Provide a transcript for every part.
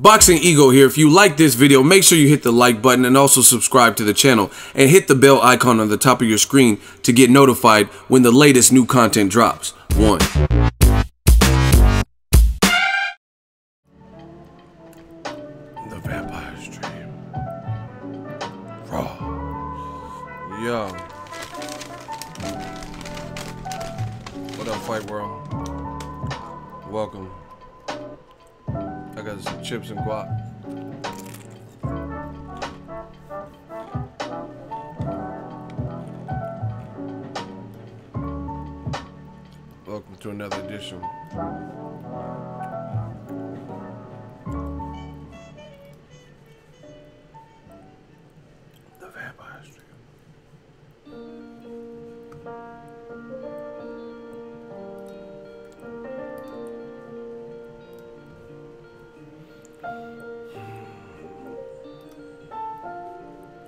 Boxingego here. If you like this video, make sure you hit the like button and also subscribe to the channel and hit the bell icon on the top of your screen to get notified when the latest new content drops. 1. The Vampire Stream. Raw. Yo. What up, Fight World? Welcome. I got some chips and guac. Welcome to another edition. The Vampire Stream.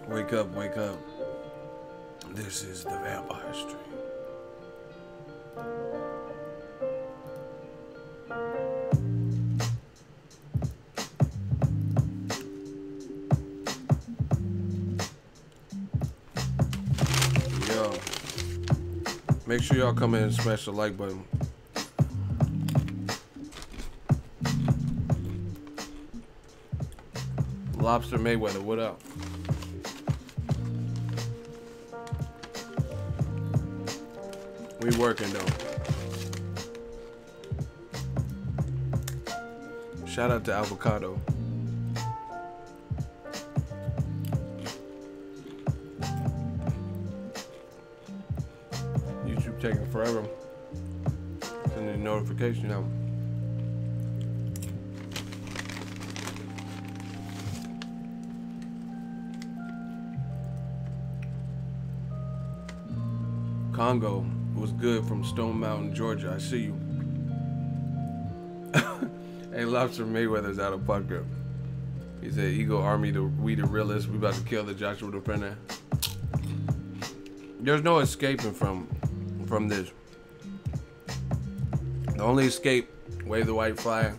Wake up, wake up. This is the Vampire Stream. Yo. Make sure y'all come in and smash the like button. Lobster Mayweather, what up? We working though. Shout out to Avocado. YouTube taking forever. Sending a notification out. Congo was good from Stone Mountain, Georgia. I see you. Hey, Lobster Mayweather's out of pocket. He said, Ego Army, we the realists. We about to kill the Joshua Defender. There's no escaping from this. The only escape, wave the white flag,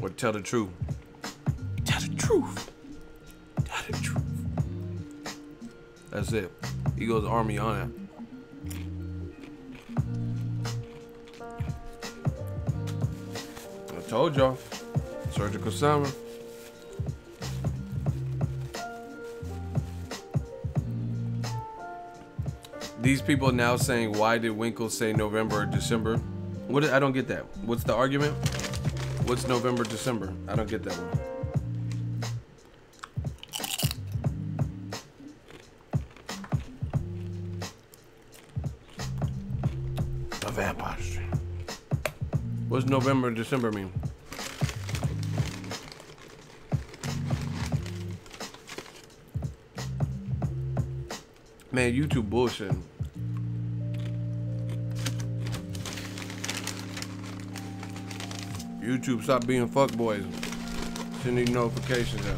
or tell the truth. Tell the truth. Tell the truth. That's it. Ego's Army on it. Told y'all, surgical summer. These people now saying, why did Winkle say November or December? What? I don't get that. What's the argument? What's November, December? I don't get that one. The Vampire Stream. What's November and December mean? Man, YouTube bullshit. YouTube, stop being fuckboys. Sending notifications out.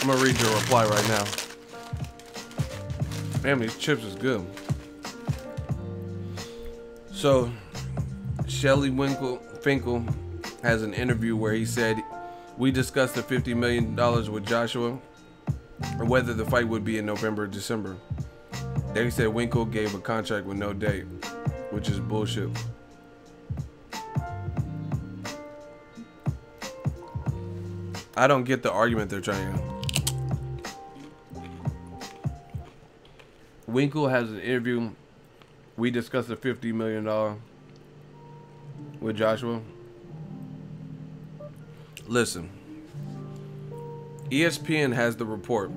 I'm gonna read your reply right now. Damn, these chips is good. So, Shelly Finkel has an interview where he said, we discussed the $50 million with Joshua, or whether the fight would be in November or December. Then he said Winkle gave a contract with no date, which is bullshit. I don't get the argument they're trying to. Winkle has an interview. We discussed the $50 million with Joshua. Listen, ESPN has the report.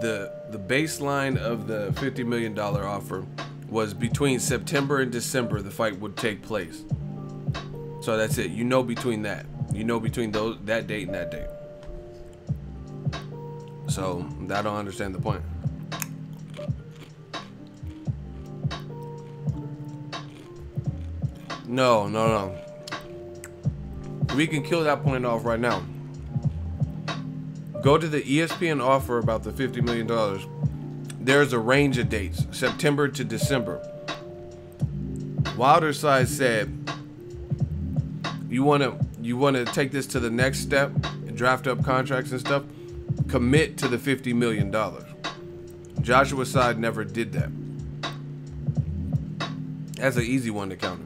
The baseline of the $50 million offer was between September and December the fight would take place. So that's it. You know between that. You know between that date and that date. So I don't understand the point. No. We can kill that point off right now. Go to the ESPN offer about the $50 million. There's a range of dates, September to December. Wilder's side said, you want to take this to the next step and draft up contracts and stuff, commit to the $50 million. Joshua's side never did that. That's an easy one to counter.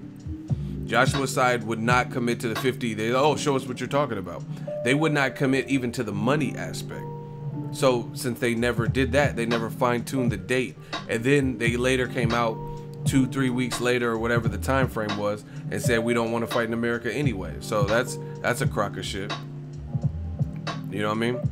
Joshua's side would not commit to the 50. They, oh, show us what you're talking about. They would not commit even to the money aspect. So since they never did that, they never fine-tuned the date. And then they later came out 2-3 weeks later or whatever the time frame was and said we don't want to fight in America anyway. So that's a crock of shit. You know what I mean?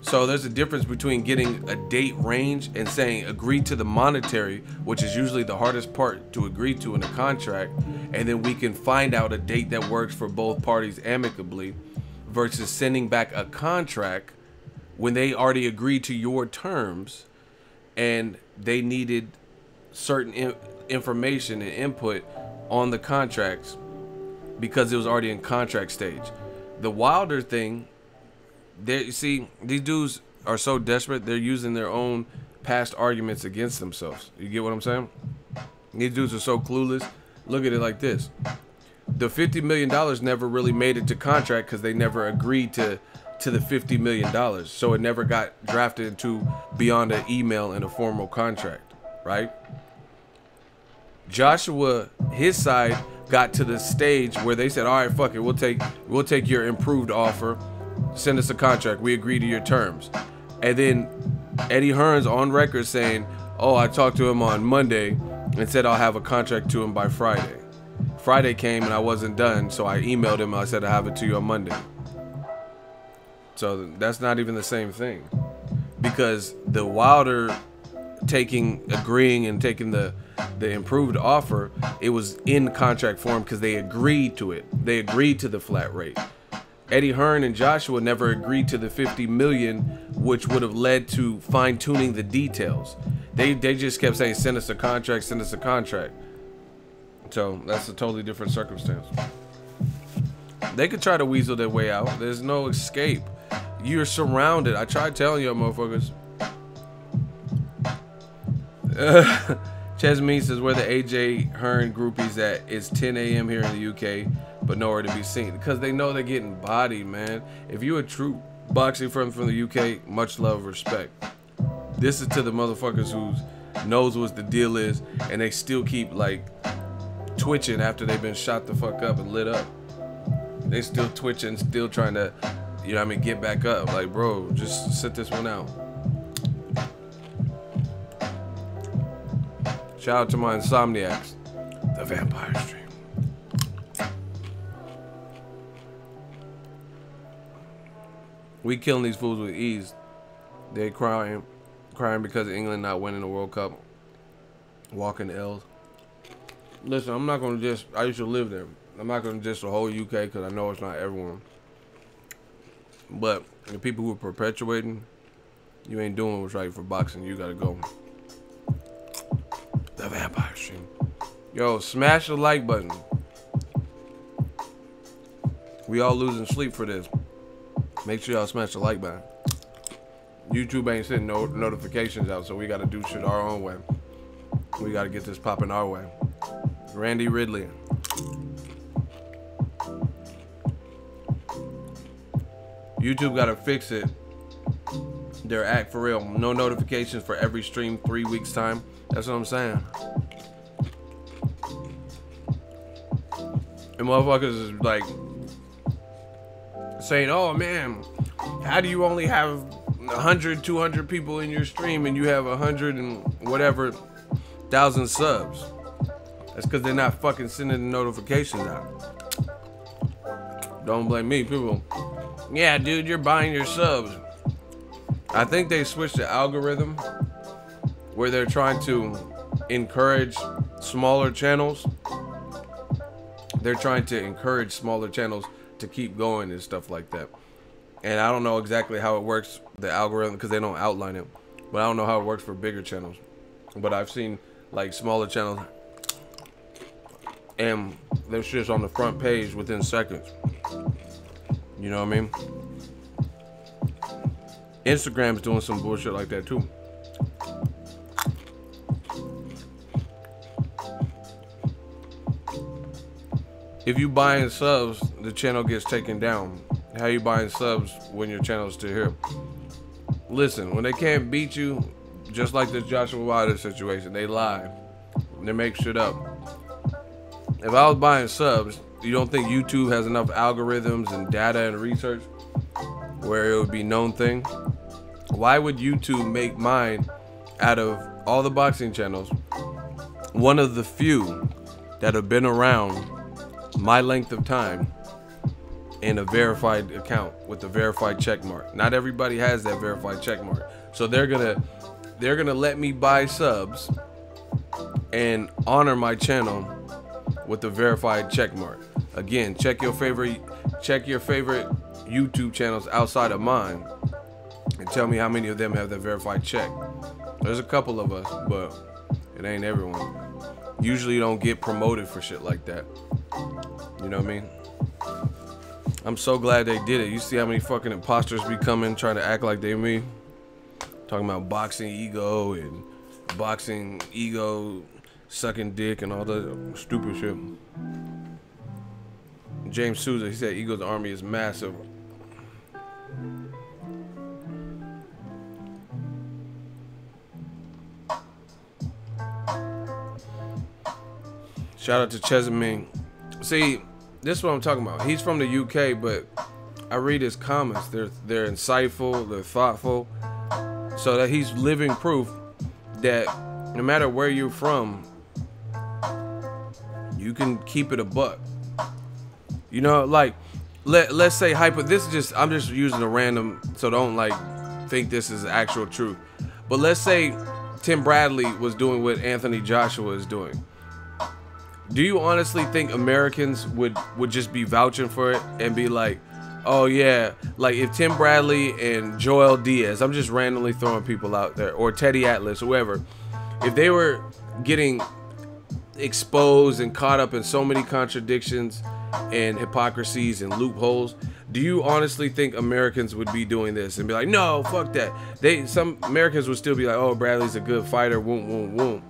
So there's a difference between getting a date range and saying agree to the monetary, which is usually the hardest part to agree to in a contract, and then we can find out a date that works for both parties amicably, versus sending back a contract when they already agreed to your terms and they needed certain information and input on the contracts because it was already in contract stage. The Wilder thing, you see, these dudes are so desperate, they're using their own past arguments against themselves. You get what I'm saying? These dudes are so clueless. Look at it like this. The $50 million never really made it to contract because they never agreed to the $50 million. So it never got drafted into beyond an email and a formal contract, right? Joshua, his side, got to the stage where they said, all right, fuck it, we'll take your improved offer. Send us a contract. We agree to your terms. And then Eddie Hearn's on record saying, oh, I talked to him on Monday and said I'll have a contract to him by Friday. Friday came and I wasn't done, so I emailed him. I said I have it to you on Monday. So that's not even the same thing, because the Wilder agreeing and taking the improved offer, it was in contract form because they agreed to it. They agreed to the flat rate. Eddie Hearn and Joshua never agreed to the $50 million, which would have led to fine-tuning the details. They just kept saying, send us a contract, send us a contract. So that's a totally different circumstance. They could try to weasel their way out. There's no escape. You're surrounded. I tried telling y'all motherfuckers. Chesme says where the AJ Hearn groupies at. It's 10 a.m. here in the UK, but nowhere to be seen. Because they know they're getting bodied, man. If you're a true boxing from the UK, much love, respect. This is to the motherfuckers who knows what the deal is, and they still keep like twitching after they've been shot the fuck up and lit up. They still twitching, still trying to, you know what I mean, get back up. Like, bro, just sit this one out. Shout out to my insomniacs. The Vampire Stream. We killing these fools with ease. They crying because of England not winning the World Cup. Walking L's. Listen, I'm not gonna just. I used to live there. I'm not gonna just the whole UK because I know it's not everyone. But the people who are perpetuating, you ain't doing what's right for boxing. You gotta go. The Vampire Stream. Yo, smash the like button. We all losing sleep for this. Make sure y'all smash the like button. YouTube ain't sending no notifications out, so we gotta do shit our own way. We gotta get this popping our way. Randy Ridley. YouTube gotta fix it. Their act for real. No notifications for every stream 3 weeks time. That's what I'm saying. And motherfuckers is like saying, oh man, how do you only have 100, 200 people in your stream and you have 100 and whatever thousand subs? That's because they're not fucking sending the notifications out. Don't blame me. People, yeah, dude, you're buying your subs. I think they switched the algorithm where they're trying to encourage smaller channels. They're trying to encourage smaller channels to keep going and stuff like that. And I don't know exactly how it works, the algorithm, because they don't outline it. But I don't know how it works for bigger channels. But I've seen like smaller channels and their shit's on the front page within seconds. You know what I mean? Instagram's doing some bullshit like that too. If you buying subs, the channel gets taken down. How you buying subs when your channel's still here? Listen, when they can't beat you, just like this Joshua Wilder situation, they lie. They make shit up. If I was buying subs, you don't think YouTube has enough algorithms and data and research where it would be known thing? Why would YouTube make mine, out of all the boxing channels, one of the few that have been around my length of time in a verified account with a verified check mark? Not everybody has that verified check mark. So they're gonna let me buy subs and honor my channel with the verified check mark. Again, check your favorite YouTube channels outside of mine and tell me how many of them have that verified check. There's a couple of us, but it ain't everyone. Usually you don't get promoted for shit like that. You know what I mean? I'm so glad they did it. You see how many fucking imposters be coming trying to act like they me? Talking about Boxingego and Boxingego sucking dick and all that stupid shit. James Souza, he said Ego's army is massive. Shout out to Chesamine. See, this is what I'm talking about. He's from the UK, but I read his comments. They're insightful, they're thoughtful. So that he's living proof that no matter where you're from, you can keep it a buck. You know, like let's say this is just, I'm just using a random, so don't like think this is actual truth. But let's say Tim Bradley was doing what Anthony Joshua is doing. Do you honestly think Americans would just be vouching for it and be like, oh yeah, like if Tim Bradley and Joel Diaz, I'm just randomly throwing people out there, or Teddy Atlas, whoever, if they were getting exposed and caught up in so many contradictions and hypocrisies and loopholes, do you honestly think Americans would be doing this and be like, no, fuck that? Some Americans would still be like, oh, Bradley's a good fighter, woom, woom, woom.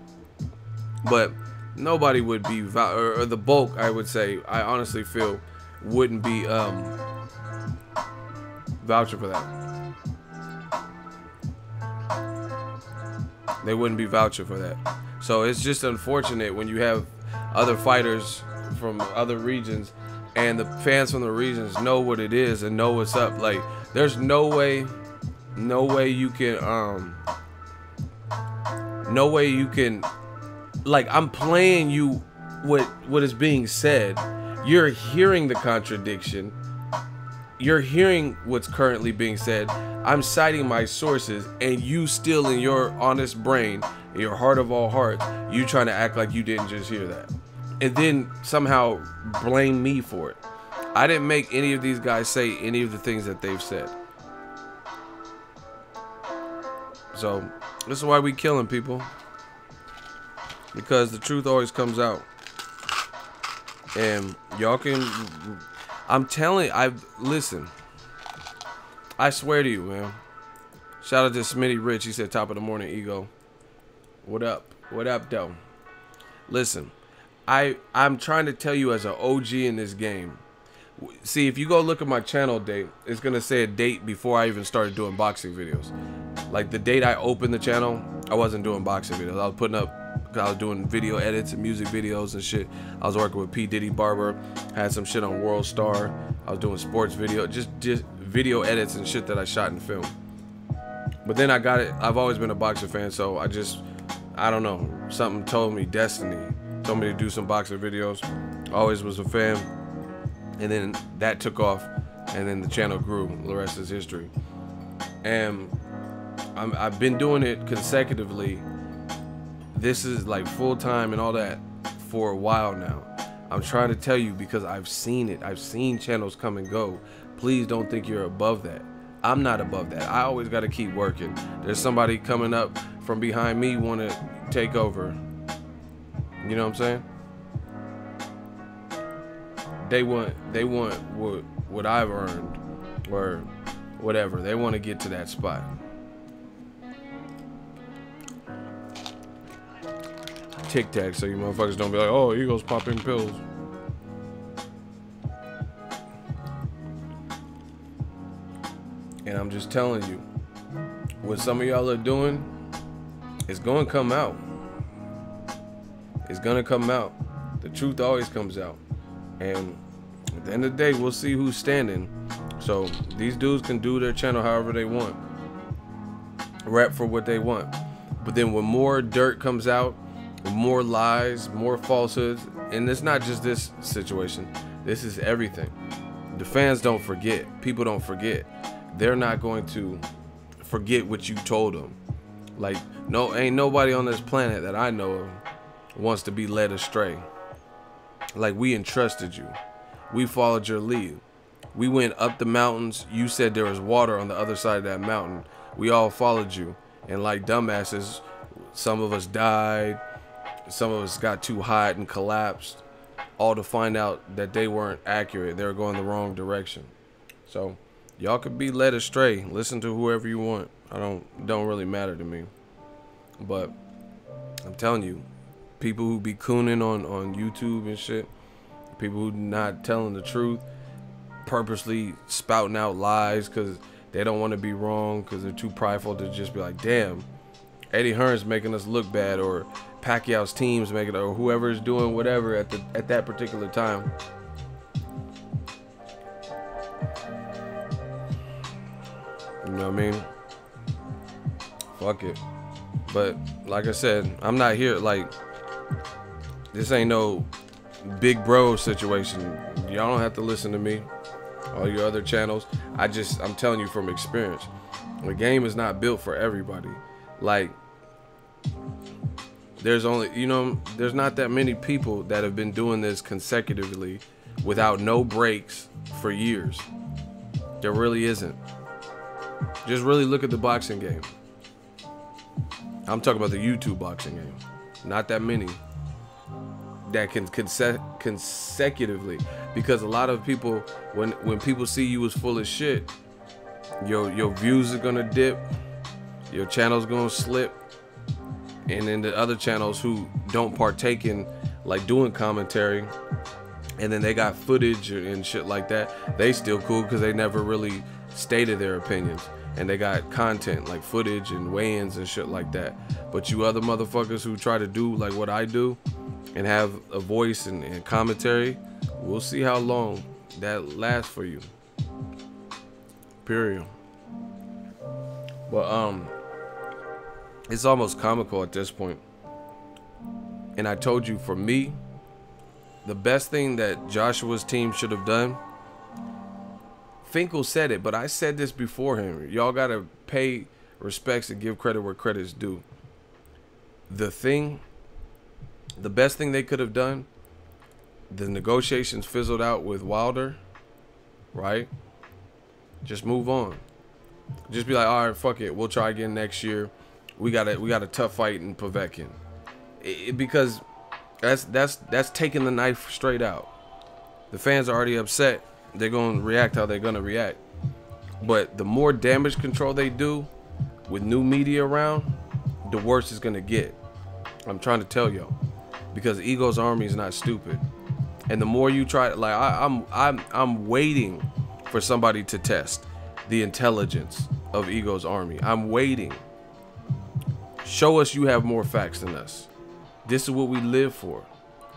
But nobody would be, or the bulk, I would say, I honestly feel, wouldn't be vouching for that. They wouldn't be vouching for that. So it's just unfortunate when you have other fighters from other regions and the fans from the regions know what it is and know what's up. Like, there's no way you can like, I'm playing you what is being said. You're hearing the contradiction. You're hearing what's currently being said. I'm citing my sources, and you still, in your honest brain, in your heart of all hearts, you trying to act like you didn't just hear that, and then somehow blame me for it. I didn't make any of these guys say any of the things that they've said. So this is why we killing people, because the truth always comes out. And y'all can, I'm telling, listen, I swear to you, man. Shout out to Smitty Rich. He said, top of the morning, Ego. What up? What up, though? Listen, I'm trying to tell you as an OG in this game. See, if you go look at my channel date, it's going to say a date before I even started doing boxing videos. Like the date I opened the channel, I wasn't doing boxing videos. I was putting up, I was doing video edits and music videos and shit. I was working with P. Diddy Barber, had some shit on World Star. I was doing sports video, just video edits and shit that I shot and filmed. But then I got it. I've always been a boxing fan, so I don't know. Something told me, destiny told me to do some boxing videos. Always was a fan. And then that took off, and then the channel grew. The rest is history. And I've been doing it consecutively. This is like full time and all that for a while now. I'm trying to tell you because I've seen it. I've seen channels come and go. Please don't think you're above that. I'm not above that. I always got to keep working. There's somebody coming up from behind me want to take over. You know what I'm saying? They want what I've earned, or whatever. They want to get to that spot. Tic Tac, so you motherfuckers don't be like, oh, Eagles popping pills. And I'm just telling you, what some of y'all are doing, it's going to come out. It's going to come out. The truth always comes out. And at the end of the day, we'll see who's standing. So these dudes can do their channel however they want. Rap for what they want. But then when more dirt comes out, more lies, more falsehoods, and it's not just this situation. This is everything. The fans don't forget. People don't forget. They're not going to forget what you told them. Like, no, ain't nobody on this planet that I know of wants to be led astray. Like, we entrusted you. We followed your lead. We went up the mountains. You said there was water on the other side of that mountain. We all followed you. And like dumbasses, some of us died. Some of us got too hot and collapsed. All to find out that they weren't accurate. They were going the wrong direction. So y'all could be led astray. Listen to whoever you want. Don't really matter to me. But I'm telling you, people who be cooning on YouTube and shit, people who not telling the truth, purposely spouting out lies because they don't want to be wrong, because they're too prideful to just be like, damn, Eddie Hearn's making us look bad, or Pacquiao's team's making, or whoever's doing whatever at that particular time. You know what I mean? Fuck it. But like I said, I'm not here, like, this ain't no big bro situation. Y'all don't have to listen to me, all your other channels. I'm telling you from experience, the game is not built for everybody. Like, there's only, there's not that many people that have been doing this consecutively without no breaks for years. There really isn't. Just really look at the boxing game. I'm talking about the YouTube boxing game. Not that many that can consecutively, because a lot of people, when people see you as full of shit, your views are gonna dip, your channel's gonna slip, and then the other channels who don't partake in like doing commentary, and then they got footage and shit like that, they still cool because they never really stated their opinions, and they got content like footage and weigh-ins and shit like that. But you other motherfuckers who try to do like what I do and have a voice and commentary, we'll see how long that lasts for you. Period. But it's almost comical at this point. And I told you, for me, the best thing that Joshua's team should have done, Finkel said it, but I said this before him. Y'all gotta pay respects and give credit where credit's due. The best thing they could have done, the negotiations fizzled out with Wilder, right? Just move on. Just be like, all right, fuck it, we'll try again next year. We got a tough fight in Povetkin. Because that's taking the knife straight out. The fans are already upset. They're gonna react how they're gonna react. But the more damage control they do with new media around, the worse it's gonna get. I'm trying to tell y'all, because Ego's army is not stupid. And the more you try, like I'm waiting for somebody to test the intelligence of Ego's army. I'm waiting. Show us you have more facts than us. This is what we live for.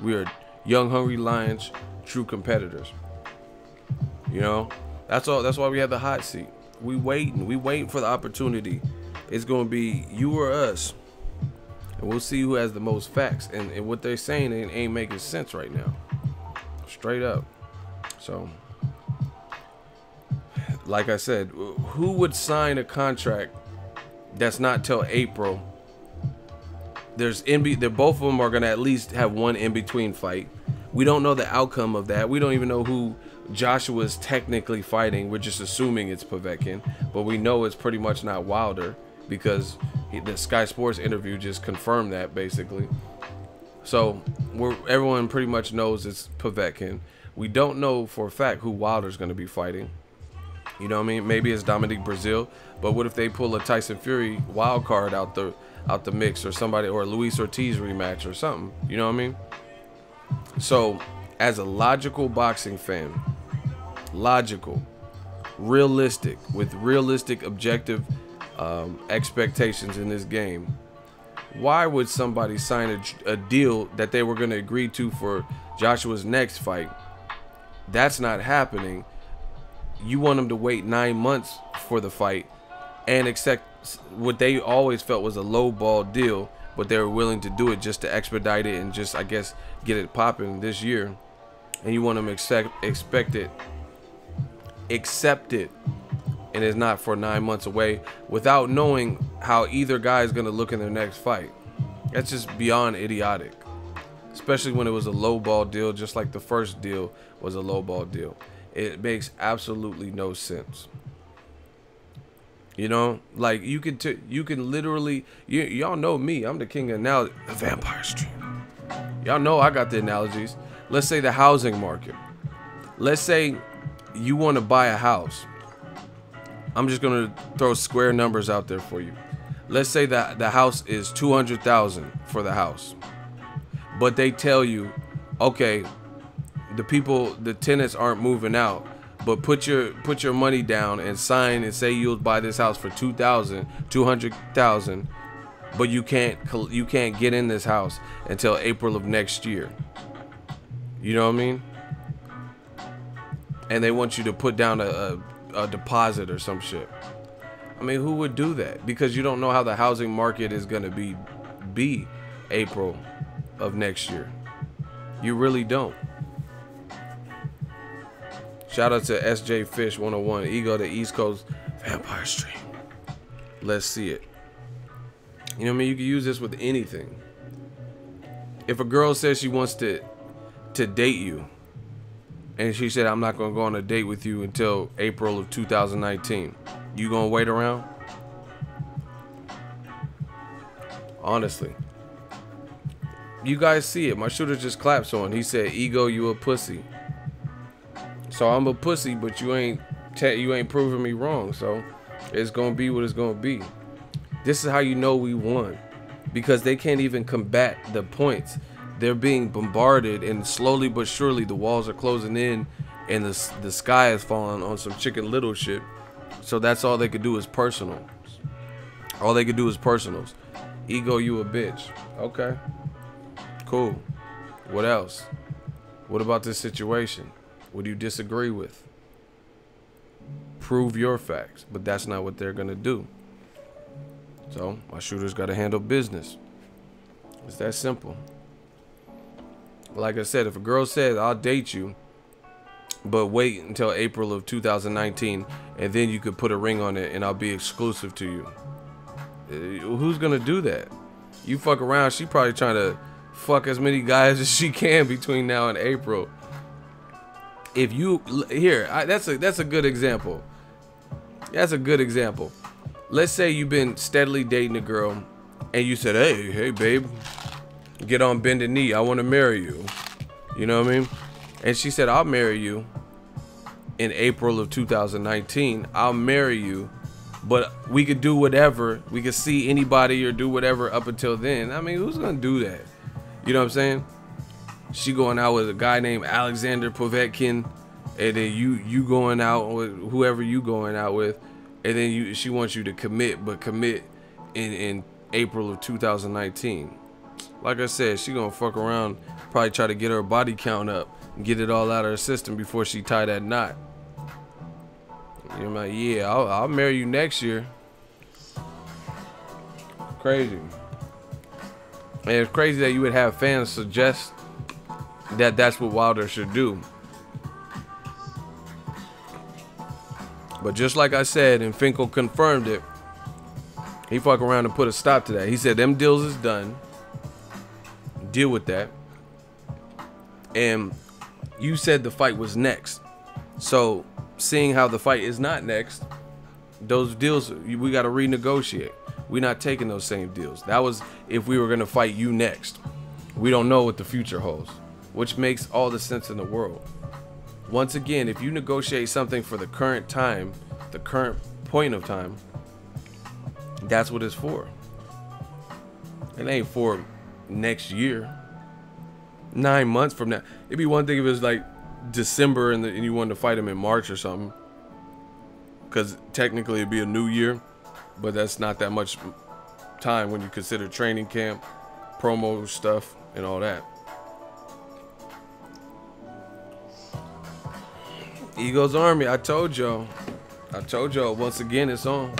We are young, hungry lions, true competitors. You know, that's all. That's why we have the hot seat. We waiting for the opportunity. It's gonna be you or us, and we'll see who has the most facts. And what they're saying ain't making sense right now, straight up. So, like I said, who would sign a contract that's not till April? They're both of them are gonna at least have one in between fight. We don't know the outcome of that. We don't even know who Joshua's technically fighting. We're just assuming it's Povetkin, but we know it's pretty much not Wilder, because the Sky Sports interview just confirmed that, basically. So everyone pretty much knows it's Povetkin. We don't know for a fact who Wilder's going to be fighting. You know what I mean? Maybe it's Dominique Brazil, but what if they pull a Tyson Fury wild card out the mix, or somebody, or a Luis Ortiz rematch or something? You know what I mean? So, as a logical boxing fan, logical, realistic, with realistic, objective expectations in this game, why would somebody sign a deal that they were going to agree to for Joshua's next fight? That's not happening. You want them to wait 9 months for the fight and accept what they always felt was a low ball deal, but they were willing to do it just to expedite it and just, I guess, get it popping this year. And you want them to accept it, and it's not for 9 months away, without knowing how either guy is going to look in their next fight. That's just beyond idiotic, especially when it was a low ball deal, just like the first deal was a low ball deal. It makes absolutely no sense. You know, like you can literally, y'all know me, I'm the king of analogy, the vampire stream. Y'all know I got the analogies. Let's say the housing market. Let's say you want to buy a house. I'm just gonna throw square numbers out there for you. Let's say that the house is $200,000 for the house, but they tell you, okay, the tenants aren't moving out, but put your money down and sign and say you'll buy this house for $200,000, but you can't get in this house until April of next year. You know what I mean? And they want you to put down a deposit or some shit. I mean, who would do that? Because you don't know how the housing market is gonna be April of next year. You really don't. Shout out to SJ Fish 101, Ego, the East Coast Vampire Stream. Let's see it. You know what I mean? You can use this with anything. If a girl says she wants to date you, and she said, I'm not going to go on a date with you until April of 2019, you going to wait around? Honestly. You guys see it. My shooter just claps on. He said, Ego, you a pussy. So I'm a pussy, but you ain't proving me wrong. So it's going to be what it's going to be. This is how you know we won. Because they can't even combat the points. They're being bombarded, and slowly but surely the walls are closing in, and the sky is falling on some Chicken Little shit. So that's all they could do is personal. All they could do is personals. Ego, you a bitch. Okay. Cool. What else? What about this situation? What do you disagree with? Prove your facts. But that's not what they're gonna do. So my shooter's gotta handle business. It's that simple. Like I said, if a girl says, I'll date you, but wait until April of 2019, and then you could put a ring on it and I'll be exclusive to you. Who's gonna do that? You fuck around, she probably trying to fuck as many guys as she can between now and April. If you, that's a good example. That's a good example. Let's say you've been steadily dating a girl and you said, hey babe, get on bended knee, I want to marry you. You know what I mean? And she said, I'll marry you in April of 2019. I'll marry you, but we could do whatever. We could see anybody or do whatever up until then. I mean, who's gonna do that? You know what I'm saying? She going out with a guy named Alexander Povetkin, and then you going out with whoever you going out with, and then she wants you to commit, but commit in April of 2019. Like I said, she gonna fuck around, probably try to get her body count up and get it all out of her system before she tie that knot. You're like, yeah, I'll marry you next year. Crazy. And it's crazy that you would have fans suggest that that's what Wilder should do. But just like I said, and Finkel confirmed it, he fuck around and put a stop to that. He said, them deals is done. Deal with that. And you said the fight was next. So seeing how the fight is not next, those deals, we got to renegotiate. We're not taking those same deals. That was if we were going to fight you next. We don't know what the future holds, which makes all the sense in the world. once again, if you negotiate something for the current time, the current point of time, that's what it's for. It ain't for next year. 9 months from now. It'd be one thing if it was like December and you wanted to fight him in March or something, because technically it'd be a new year, but that's not that much time when you consider training camp, promo stuff, and all that. Eagles Army, I told y'all once again, it's on.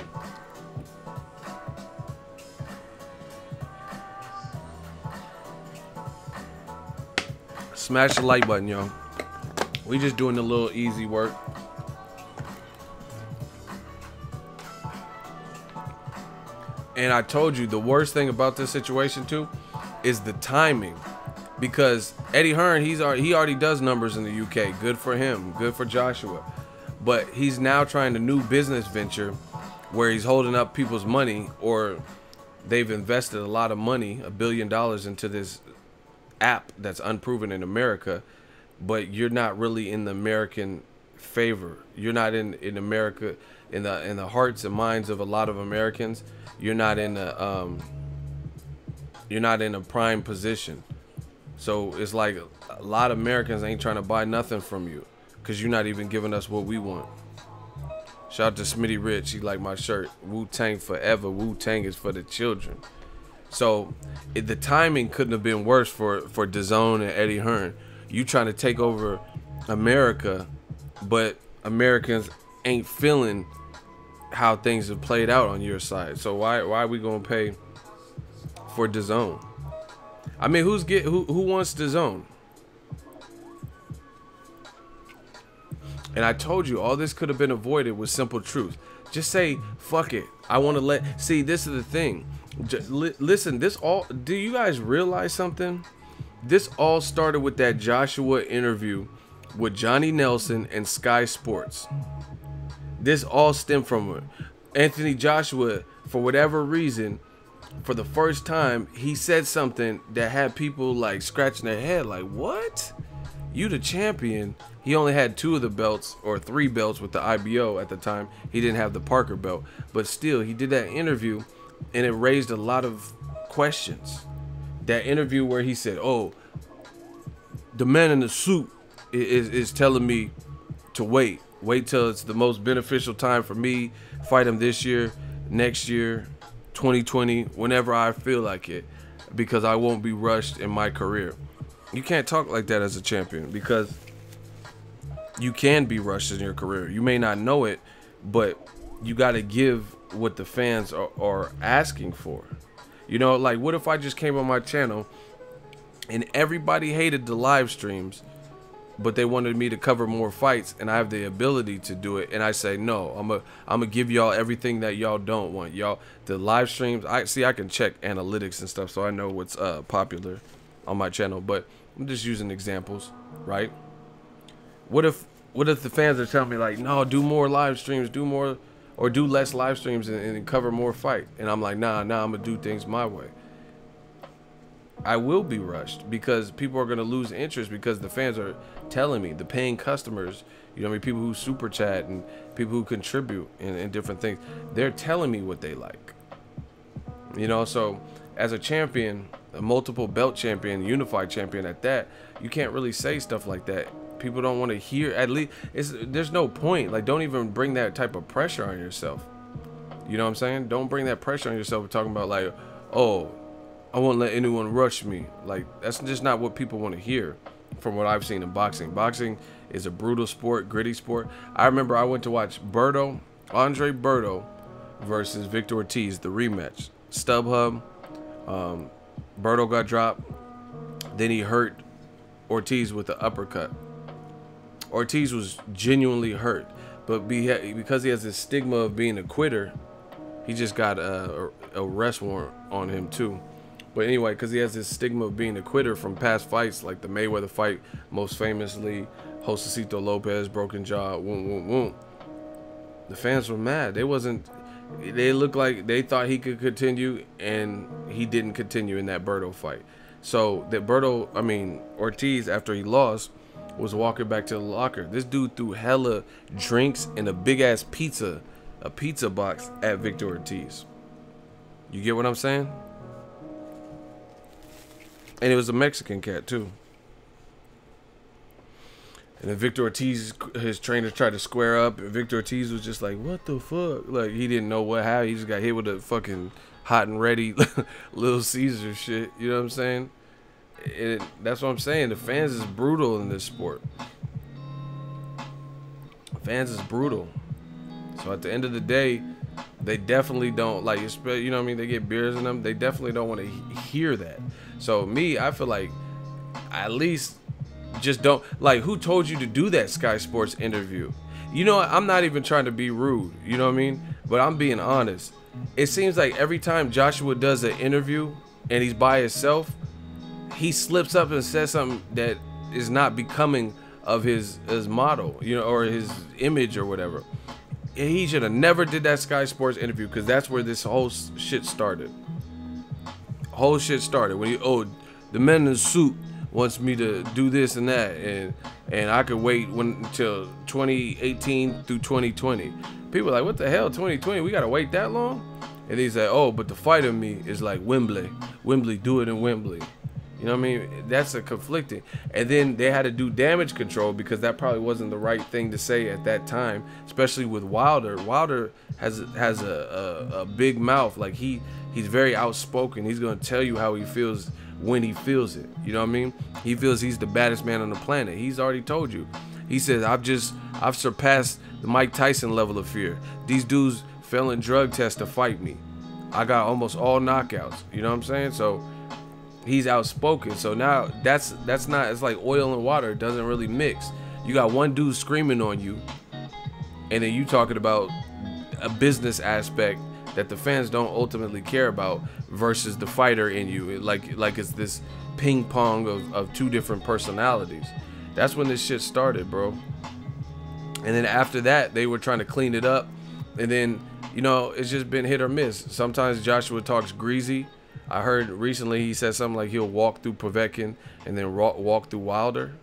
Smash the like button, y'all. We just doing a little easy work. And I told you the worst thing about this situation too is the timing, because Eddie Hearn, he already does numbers in the UK. Good for him. Good for Joshua. But he's now trying a new business venture where he's holding up people's money, or they've invested a lot of money, $1 billion, into this app that's unproven in America, but you're not really in the American favor. You're not in America, in the hearts and minds of a lot of Americans. You're not in a prime position. So it's like a lot of Americans ain't trying to buy nothing from you because you're not even giving us what we want. Shout out to Smitty Rich. He like my shirt. Wu-Tang forever. Wu-Tang is for the children. So the timing couldn't have been worse for DAZN and Eddie Hearn. You trying to take over America, but Americans ain't feeling how things have played out on your side. So why are we gonna pay for DAZN? I mean, who wants DAZN? And I told you all this could have been avoided with simple truth. Just say fuck it. I want to see. This is the thing. Listen, do you guys realize something? This all started with that Joshua interview with Johnny Nelson and Sky Sports. This all stemmed from Anthony Joshua. For whatever reason, for the first time, he said something that had people like scratching their head, like, what? You the champion. He only had 2 of the belts, or 3 belts with the IBO at the time. He didn't have the Parker belt, but still, he did that interview, and it raised a lot of questions. That interview where he said, oh, the man in the suit is telling me to wait till it's the most beneficial time for me, fight him this year, next year, 2020, whenever I feel like it, because I won't be rushed in my career. You can't talk like that as a champion, because you can be rushed in your career. You may not know it, but you got to give what the fans are asking for. You know, like, what if I just came on my channel and everybody hated the live streams, but they wanted me to cover more fights, and I have the ability to do it, and I say, no, I'm gonna give y'all everything that y'all don't want. Y'all, the live streams, I can check analytics and stuff, so I know what's popular on my channel, but I'm just using examples, right? What if the fans are telling me, like, no, do more live streams, do more, or do less live streams and cover more fight, and I'm like, nah, I'm gonna do things my way. I will be rushed, because people are gonna lose interest, because the fans are telling me, the paying customers, you know what I mean, people who super chat and people who contribute and different things, they're telling me what they like. You know, so as a champion, a multiple belt champion, unified champion at that, you can't really say stuff like that. People don't want to hear. At least there's no point. Like, don't even bring that type of pressure on yourself. You know what I'm saying? Don't bring that pressure on yourself talking about, like, oh, I won't let anyone rush me. Like, that's just not what people want to hear from what I've seen in boxing. Boxing is a brutal sport, gritty sport. I remember I went to watch Andre Berto versus Victor Ortiz, the rematch. StubHub. Berto got dropped. Then he hurt Ortiz with the uppercut. Ortiz was genuinely hurt, but because he has this stigma of being a quitter, he just got a arrest warrant on him too. But anyway, because he has this stigma of being a quitter from past fights, like the Mayweather fight, most famously, Josecito Lopez, broken jaw, woom. The fans were mad. They looked like they thought he could continue, and he didn't continue in that Berto fight. So that Ortiz, after he lost, was walking back to the locker. This dude threw hella drinks and a big ass pizza, a pizza box at Victor Ortiz. You get what I'm saying? And it was a Mexican cat too. And then Victor Ortiz, his trainer tried to square up, and Victor Ortiz was just like, what the fuck? Like, he didn't know what happened. He just got hit with a fucking hot and ready Little Caesar shit. You know what I'm saying? That's what I'm saying. The fans is brutal in this sport. Fans is brutal. So at the end of the day, they definitely don't, like, you know what I mean? They get beers in them. They definitely don't want to hear that. So me, I feel like at least just don't, like, who told you to do that Sky Sports interview? You know, I'm not even trying to be rude, you know what I mean? But I'm being honest. It seems like every time Joshua does an interview and he's by himself, he slips up and says something that is not becoming of his model, you know, or his image or whatever. He should have never did that Sky Sports interview, because that's where this whole shit started. Whole shit started when the man in the suit wants me to do this and that, and I could wait until 2018 through 2020. People are like, what the hell, 2020? We gotta wait that long? And he said, oh, but the fight in me is like Wembley, do it in Wembley. You know what I mean? That's a conflicting. And then they had to do damage control, because that probably wasn't the right thing to say at that time, especially with Wilder. Wilder has a big mouth. Like, he's very outspoken. He's gonna tell you how he feels when he feels it. You know what I mean? He feels he's the baddest man on the planet. He's already told you. He says, I've surpassed the Mike Tyson level of fear. These dudes failing drug tests to fight me. I got almost all knockouts. You know what I'm saying? So he's outspoken. So now that's not, it's like oil and water. It doesn't really mix. You got one dude screaming on you, and then you talking about a business aspect that the fans don't ultimately care about, versus the fighter in you. Like it's this ping pong of two different personalities. That's when this shit started, bro. And then after that, they were trying to clean it up. And then, you know, it's just been hit or miss. Sometimes Joshua talks greasy. I heard recently he said something like he'll walk through Povetkin and then walk through Wilder.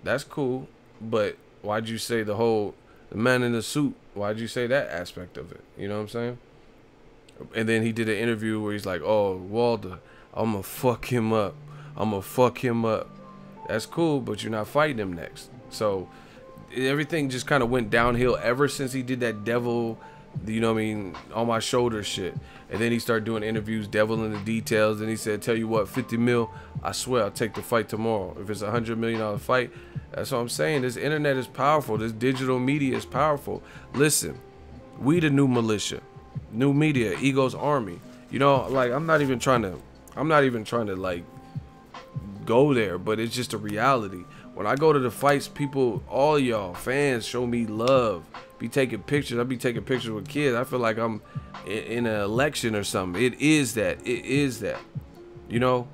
That's cool, but why'd you say the man in the suit? Why'd you say that aspect of it? You know what I'm saying? And then he did an interview where he's like, oh, Wilder, I'm gonna fuck him up. That's cool, but you're not fighting him next. So everything just kind of went downhill ever since he did that devil, you know what I mean, on my shoulder shit. And then he started doing interviews, devil in the details. And he said, tell you what, 50 mil, I swear I'll take the fight tomorrow. If it's $100 million fight, that's what I'm saying. This internet is powerful. This digital media is powerful. Listen, we the new militia, new media, ego's army. You know, like, I'm not even trying to like go there, but it's just a reality. When I go to the fights, people, all y'all fans show me love. Be taking pictures. I be taking pictures with kids. I feel like I'm in an election or something. It is that. You know?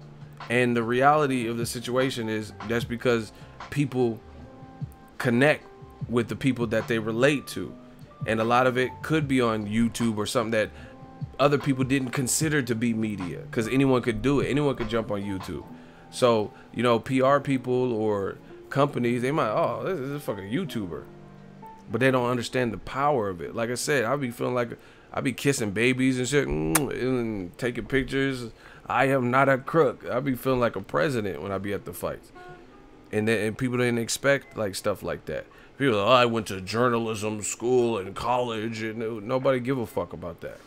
And the reality of the situation is that's because people connect with the people that they relate to. And a lot of it could be on YouTube or something that other people didn't consider to be media, because anyone could do it. Anyone could jump on YouTube. So, you know, PR people or companies, they might, oh, this is a fucking YouTuber. But they don't understand the power of it. Like I said, I be feeling like I be kissing babies and shit and taking pictures. I am not a crook. I be feeling like a president when I be at the fights. And people didn't expect like stuff like that. People are like, oh, I went to journalism school and college, and nobody give a fuck about that.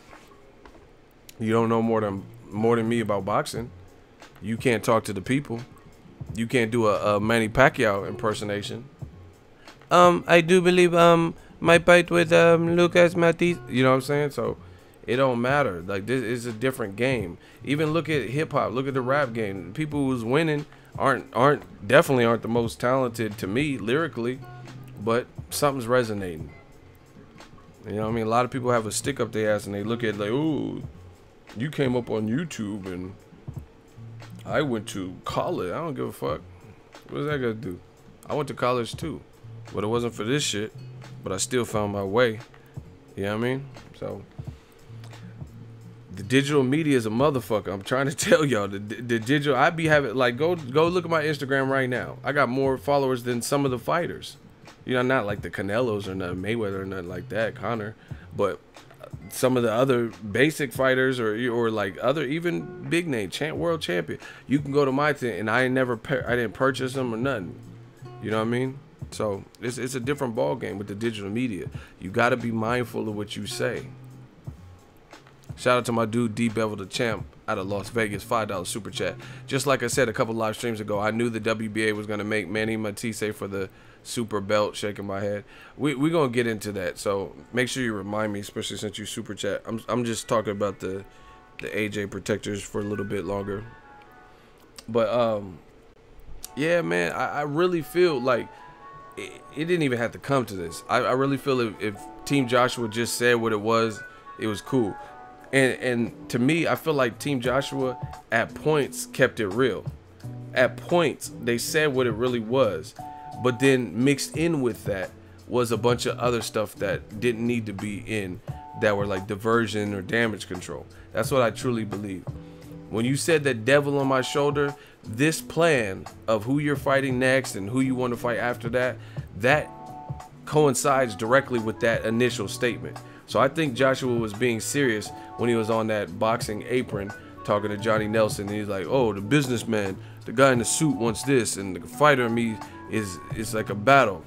You don't know more than me about boxing. You can't talk to the people. You can't do a Manny Pacquiao impersonation. I do believe my fight with Lucas Matthysse. You know what I'm saying? So it don't matter. Like, this is a different game. Even look at hip hop. Look at the rap game. People who's winning definitely aren't the most talented to me lyrically, but something's resonating. You know what I mean? A lot of people have a stick up their ass and they look at it like, ooh, you came up on YouTube and I went to college. I don't give a fuck. What's that gonna do? I went to college too, but it wasn't for this shit. But I still found my way. You know what I mean? So The digital media is a motherfucker. I'm trying to tell y'all. The digital, I be having, like, go look at my Instagram right now. I got more followers than some of the fighters. You know, not like the Canelos or nothing, Mayweather or nothing like that, Conor, but some of the other basic fighters or like other even big name world champion. You can go to my thing, and I didn't purchase them or nothing. You know what I mean? So it's a different ball game with the digital media. You got to be mindful of what you say. Shout out to my dude D Bevel the Champ out of Las Vegas, $5 super chat. Just like I said a couple live streams ago, I knew the WBA was gonna make Manny Matthysse for the super belt. Shaking my head. We're gonna get into that, so make sure you remind me, especially since you super chat. I'm just talking about the AJ protectors for a little bit longer. But yeah, man, I really feel like it didn't even have to come to this. I really feel if Team Joshua just said what it was cool. And to me, I feel like Team Joshua at points kept it real. At points, they said what it really was. But then mixed in with that was a bunch of other stuff that didn't need to be in, that were like diversion or damage control. That's what I truly believe. When you said that devil on my shoulder, this plan of who you're fighting next and who you want to fight after that, that coincides directly with that initial statement. So I think Joshua was being serious when he was on that boxing apron talking to Johnny Nelson, and he's like, oh, the businessman, the guy in the suit wants this, and the fighter in me is like a battle.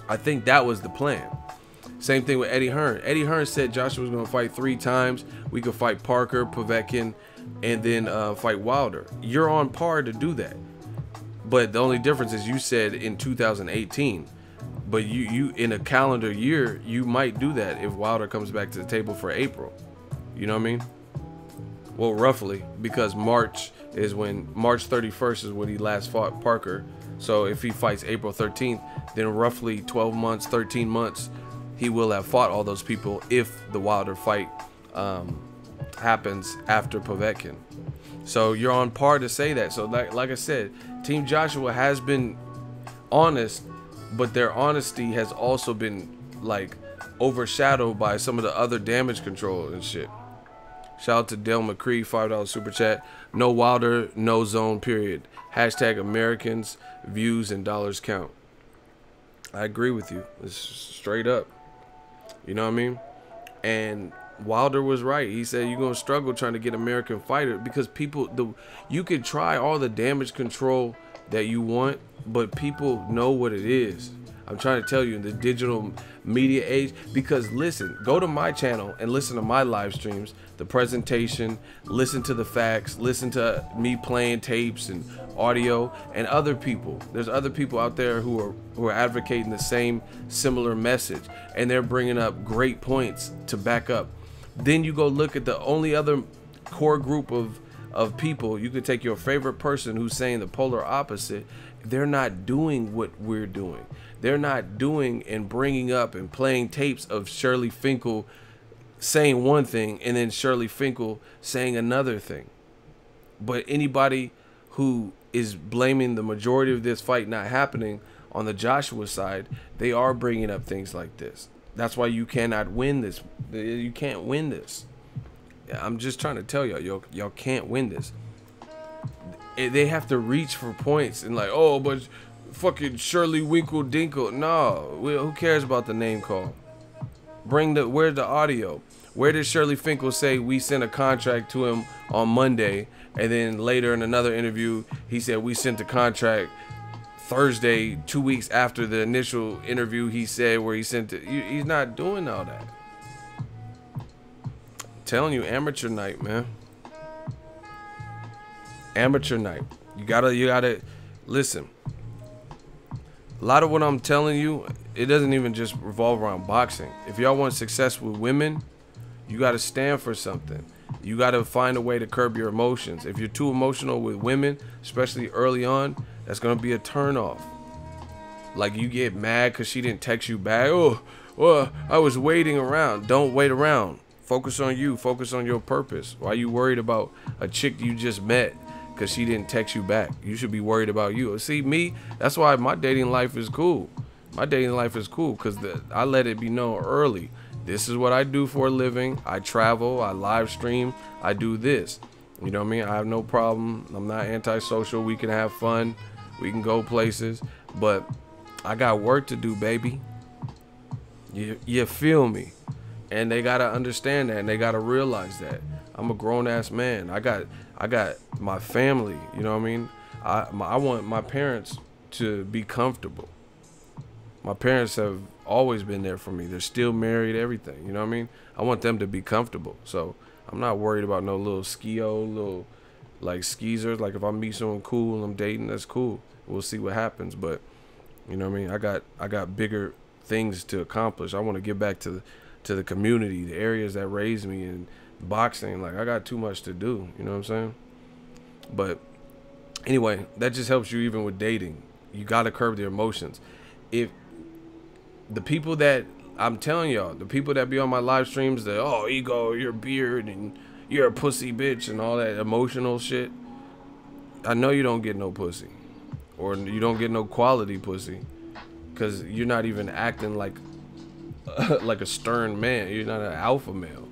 I think that was the plan. Same thing with Eddie Hearn. Eddie Hearn said Joshua was going to fight 3 times. We could fight Parker, Povetkin, and then fight Wilder. You're on par to do that. But the only difference is you said in 2018. But you in a calendar year, you might do that if Wilder comes back to the table for April. You know what I mean? Well, roughly, because March 31st is when he last fought Parker. So if he fights April 13th, then roughly 12 months, 13 months, he will have fought all those people if the Wilder fight happens after Povetkin. So you're on par to say that. So like I said, Team Joshua has been honest, but their honesty has also been like overshadowed by some of the other damage control and shit. Shout out to Dale McCree, $5 super chat. No Wilder, no zone, period. Hashtag Americans, views and dollars count. I agree with you. It's straight up. You know what I mean? And Wilder was right. He said you're going to struggle trying to get American fighter because you could try all the damage control that you want, but people know what it is. I'm trying to tell you, in the digital media age, because listen, go to my channel and listen to my live streams, the presentation, listen to the facts, listen to me playing tapes and audio, and other people. There's other people out there who are advocating the same similar message, and they're bringing up great points to back up. Then you go look at the only other core group of people. You could take your favorite person who's saying the polar opposite. They're not doing what we're doing. They're not doing and bringing up and playing tapes of Shirley Finkel saying one thing and then Shirley Finkel saying another thing. But anybody who is blaming the majority of this fight not happening on the Joshua side, they are bringing up things like this. That's why you cannot win this. You can't win this. I'm just trying to tell y'all can't win this. They have to reach for points and like, oh, but fucking Shirley Winkle Dinkle. No, who cares about the name call? Where's the audio? Where did Shirley Finkel say we sent a contract to him on Monday, and then later in another interview he said we sent the contract Thursday, 2 weeks after the initial interview he said where he sent it? He's not doing all that. I'm telling you, amateur night, man. Amateur night. You gotta listen. A lot of what I'm telling you, it doesn't even just revolve around boxing. If y'all want success with women, you gotta stand for something. You gotta find a way to curb your emotions. If you're too emotional with women, especially early on, that's gonna be a turnoff. Like you get mad because she didn't text you back. Oh, well, I was waiting around. Don't wait around. Focus on you. Focus on your purpose. Why are you worried about a chick you just met because she didn't text you back? You should be worried about you. See, me, that's why my dating life is cool. My dating life is cool because I let it be known early this is what I do for a living. I travel, I live stream, I do this. You know what I mean? I have no problem. I'm not antisocial. We can have fun. We can go places. But I got work to do, baby. You feel me? And they gotta understand that, and they gotta realize that. I'm a grown-ass man. I got my family, you know what I mean? I want my parents to be comfortable. My parents have always been there for me. They're still married, everything, you know what I mean? I want them to be comfortable. So I'm not worried about no little little like skeezers. Like if I meet someone cool and I'm dating, that's cool. We'll see what happens. But you know what I mean? I got bigger things to accomplish. I want to get back to the community, the areas that raised me, and boxing. Like I got too much to do, you know what I'm saying? But anyway, that just helps you even with dating. You got to curb the emotions. If the people that I'm telling y'all, the people that be on my live streams, that oh, ego, your beard, and you're a pussy bitch, and all that emotional shit, I know you don't get no pussy, or you don't get no quality pussy, because you're not even acting like like a stern man. You're not an alpha male.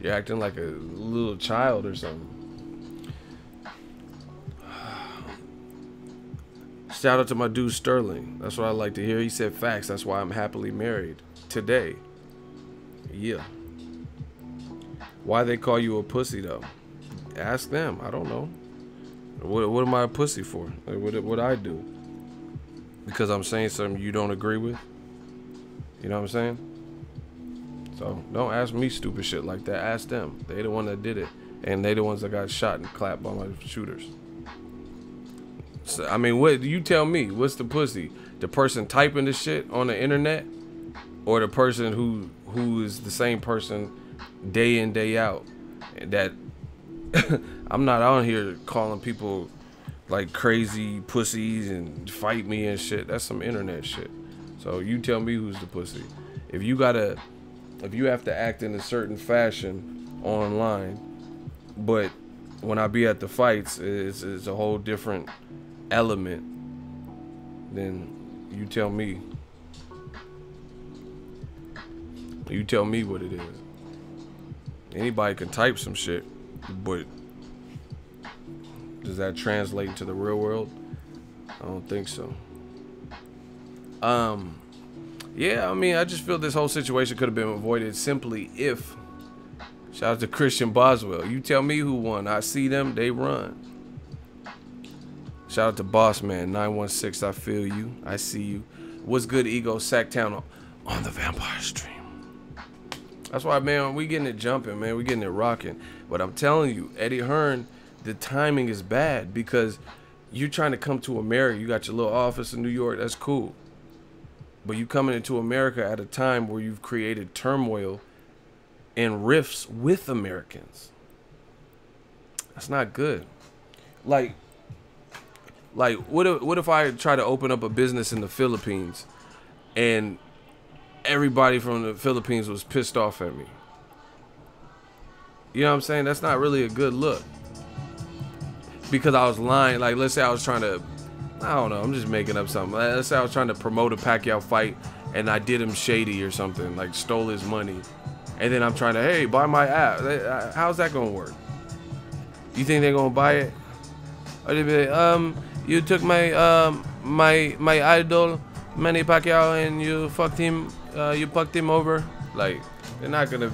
You're acting like a little child or something. Shout out to my dude Sterling. That's what I like to hear. He said facts. That's why I'm happily married today. Yeah. Why they call you a pussy though? Ask them. I don't know. What am I a pussy for? Like, what I do? Because I'm saying something you don't agree with? You know what I'm saying? So don't ask me stupid shit like that. Ask them. They the one that did it, and they the ones that got shot and clapped by my shooters. So, I mean, what you tell me? What's the pussy? The person typing the shit on the internet, or the person who is the same person day in, day out? That I'm not on here calling people like crazy pussies and fight me and shit. That's some internet shit. So you tell me who's the pussy. If you have to act in a certain fashion online, but when I be at the fights, it's a whole different element, then you tell me. You tell me what it is. Anybody can type some shit, but does that translate to the real world? I don't think so. Yeah, I mean, I just feel this whole situation could have been avoided simply if. Shout out to Christian Boswell. You tell me who won. I see them, they run. Shout out to Boss Man 916. I feel you. I see you. What's good, Ego? Sacktown on the Vampire Stream. That's why, man, we getting it jumping, man. We getting it rocking. But I'm telling you, Eddie Hearn, the timing is bad because you're trying to come to America. You got your little office in New York. That's cool. But you coming into America at a time where you've created turmoil and rifts with Americans. That's not good. Like what if I try to open up a business in the Philippines and everybody from the Philippines was pissed off at me? You know what I'm saying? That's not really a good look. Because I was lying. Like, let's say I was trying to, I don't know, I'm just making up something. Let's say I was trying to promote a Pacquiao fight and I did him shady or something, like stole his money. And then I'm trying to, hey, buy my app. How's that gonna work? You think they're gonna buy it? Or they be like, you took my my idol, Manny Pacquiao, and you fucked him, you fucked him over. Like, they're not gonna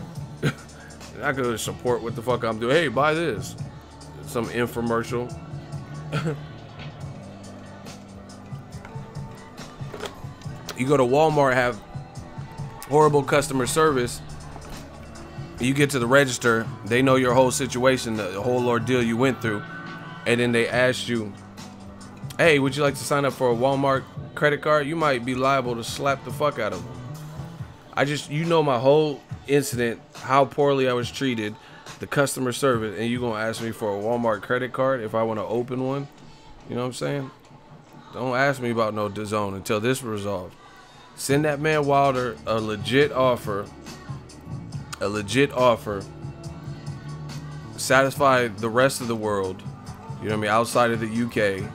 support what the fuck I'm doing. Hey, buy this. Some infomercial. You go to Walmart, have horrible customer service. You get to the register, they know your whole situation, the whole ordeal you went through, and then they ask you, hey, would you like to sign up for a Walmart credit card? You might be liable to slap the fuck out of them. You know my whole incident, how poorly I was treated, the customer service, and you gonna ask me for a Walmart credit card if I want to open one? You know what I'm saying? Don't ask me about no DAZN until this resolved. Send that man Wilder a legit offer. A legit offer. Satisfy the rest of the world. You know what I mean? Outside of the UK.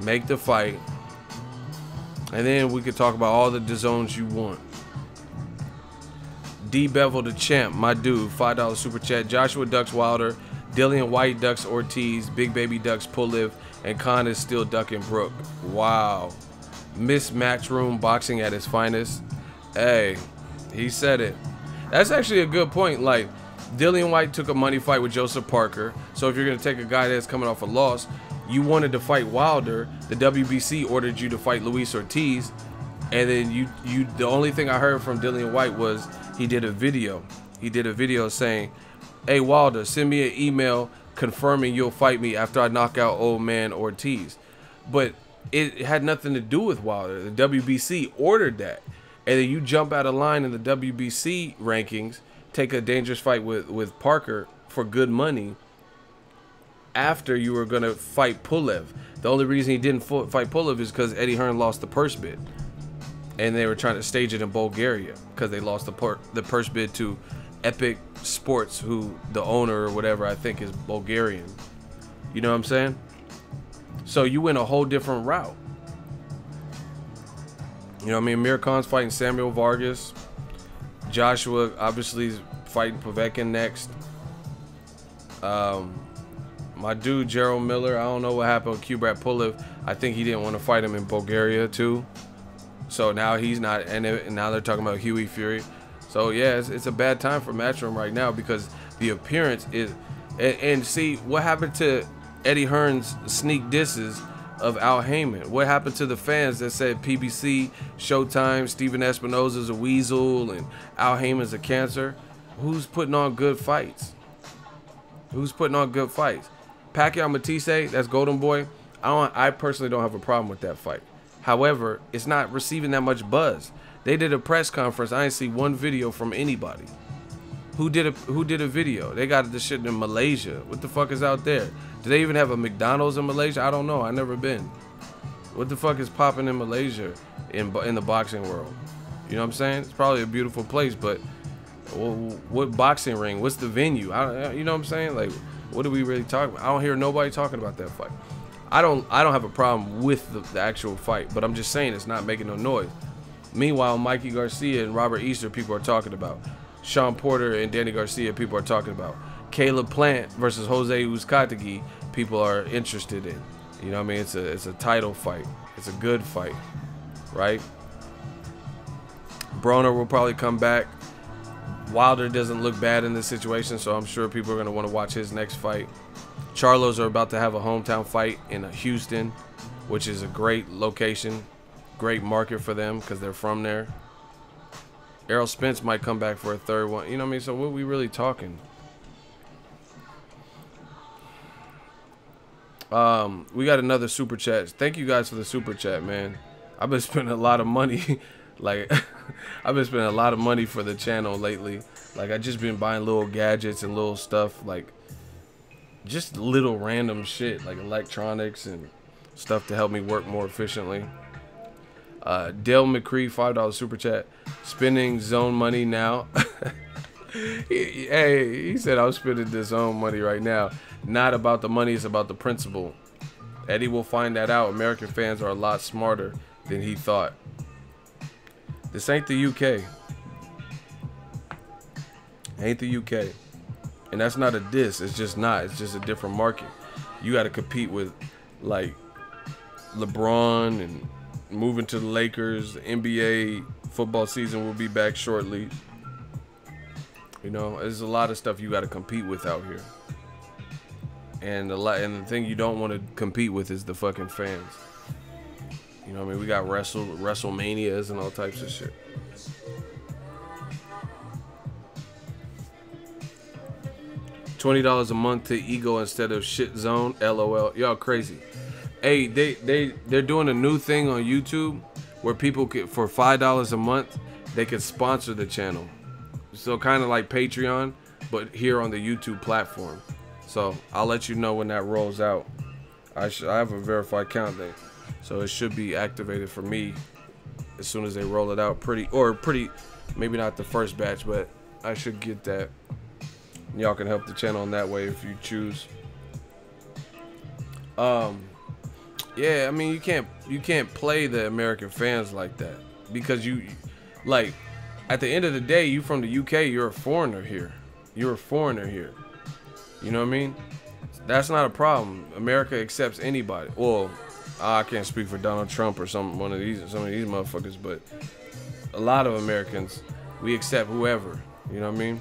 Make the fight. And then we could talk about all the DAZNs you want. D Bevel the Champ, my dude, $5 super chat. Joshua ducks Wilder, Dillian Whyte ducks Ortiz, Big Baby ducks Pulev, and Khan is still ducking Brook. Wow. Miss Matchroom boxing at its finest. Hey, he said it. That's actually a good point. Like, Dillian Whyte took a money fight with Joseph Parker. So if you're going to take a guy that's coming off a loss, you wanted to fight Wilder. The WBC ordered you to fight Luis Ortiz. And then the only thing I heard from Dillian Whyte was he did a video. He did a video saying, hey, Wilder, send me an email confirming you'll fight me after I knock out old man Ortiz. But it had nothing to do with Wilder. The WBC ordered that. And then you jump out of line in the WBC rankings, take a dangerous fight with Parker for good money after you were going to fight Pulev. The only reason he didn't fight Pulev is because Eddie Hearn lost the purse bid. And they were trying to stage it in Bulgaria because they lost the purse bid to Epic Sports, who the owner or whatever I think is Bulgarian. You know what I'm saying? So you went a whole different route. You know what I mean? Amir Khan's fighting Samuel Vargas. Joshua obviously is fighting Povetkin next. My dude Gerald Miller, I don't know what happened with Kubrat Pulev. I think he didn't want to fight him in Bulgaria too. So now he's not, and now they're talking about Huey Fury. So yeah, it's a bad time for Matchroom right now because the appearance is, and see what happened to Eddie Hearn's sneak disses of Al Heyman. What happened to the fans that said PBC, Showtime, Steven Espinosa's a weasel, and Al Heyman's a cancer? Who's putting on good fights? Who's putting on good fights? Pacquiao Matthysse, that's Golden Boy. I personally don't have a problem with that fight. However, it's not receiving that much buzz. They did a press conference. I didn't see one video from anybody. Who did a video? They got this shit in Malaysia. What the fuck is out there? Do they even have a McDonald's in Malaysia? I don't know. I never been. What the fuck is popping in Malaysia in the boxing world? You know what I'm saying? It's probably a beautiful place, but what boxing ring? What's the venue? You know what I'm saying? Like, what are we really talking about? I don't hear nobody talking about that fight. I don't have a problem with the actual fight, but I'm just saying it's not making no noise. Meanwhile, Mikey Garcia and Robert Easter, people are talking about. Sean Porter and Danny Garcia, people are talking about. Caleb Plant versus Jose Uzcategui, people are interested in. You know what I mean? It's a title fight. It's a good fight, right? Broner will probably come back. Wilder doesn't look bad in this situation, so I'm sure people are going to want to watch his next fight. Charlos are about to have a hometown fight in Houston, which is a great location, great market for them because they're from there. Errol Spence might come back for a third one. You know what I mean? So what are we really talking? We got another super chat. Thank you guys for the super chat, man. I've been spending a lot of money. Like, I've been spending a lot of money for the channel lately. Like, I just been buying little gadgets and little stuff, like just little random shit, like electronics and stuff to help me work more efficiently. Dale McCree, $5 super chat. Spending zone money now. He said I'm spending the zone money right now. Not about the money, it's about the principle. Eddie will find that out. American fans are a lot smarter than he thought. This ain't the UK. Ain't the UK. And that's not a diss. It's just not. It's just a different market. You got to compete with, like, LeBron and moving to the Lakers. The NBA football season will be back shortly. You know, there's a lot of stuff you got to compete with out here. And the thing you don't want to compete with is the fucking fans. You know what I mean? We got WrestleManias and all types of shit. $20 a month to Ego instead of Shit Zone. LOL. Y'all crazy. Hey, they're doing a new thing on YouTube where people could, for $5 a month, they could sponsor the channel. So kind of like Patreon, but here on the YouTube platform. So I'll let you know when that rolls out. I have a verified account there, so it should be activated for me as soon as they roll it out. Maybe not the first batch, but I should get that. Y'all can help the channel in that way if you choose. Yeah, I mean, you can't play the American fans like that, because you like at the end of the day, you from the UK, you're a foreigner here. You're a foreigner here. You know what I mean? That's not a problem. America accepts anybody. Well, I can't speak for Donald Trump or some of these motherfuckers, but a lot of Americans, we accept whoever. You know what I mean?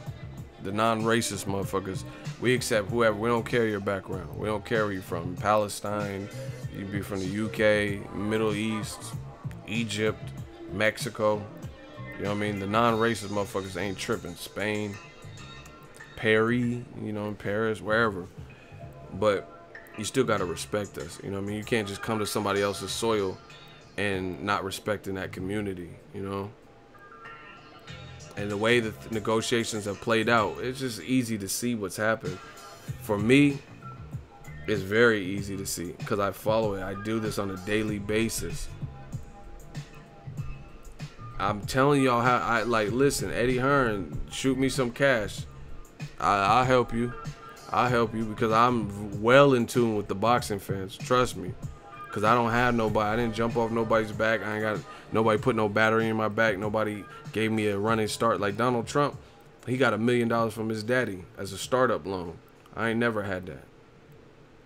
The non-racist motherfuckers, we accept whoever. We don't care your background. We don't care where you're from. Palestine, you be from the UK, Middle East, Egypt, Mexico. You know what I mean? The non-racist motherfuckers ain't tripping. Spain, Paris, you know, in Paris, wherever. But you still gotta respect us. You know what I mean? You can't just come to somebody else's soil and not respecting that community, you know? And the way that the negotiations have played out, it's just easy to see what's happened. For me, it's very easy to see because I follow it. I do this on a daily basis. I'm telling y'all how I like. Listen, Eddie Hearn, shoot me some cash. I'll help you. I'll help you because I'm well in tune with the boxing fans. Trust me, because I don't have nobody. I didn't jump off nobody's back. I ain't got nobody put no battery in my back. Nobody gave me a running start like Donald Trump. He got $1 million from his daddy as a startup loan. I ain't never had that.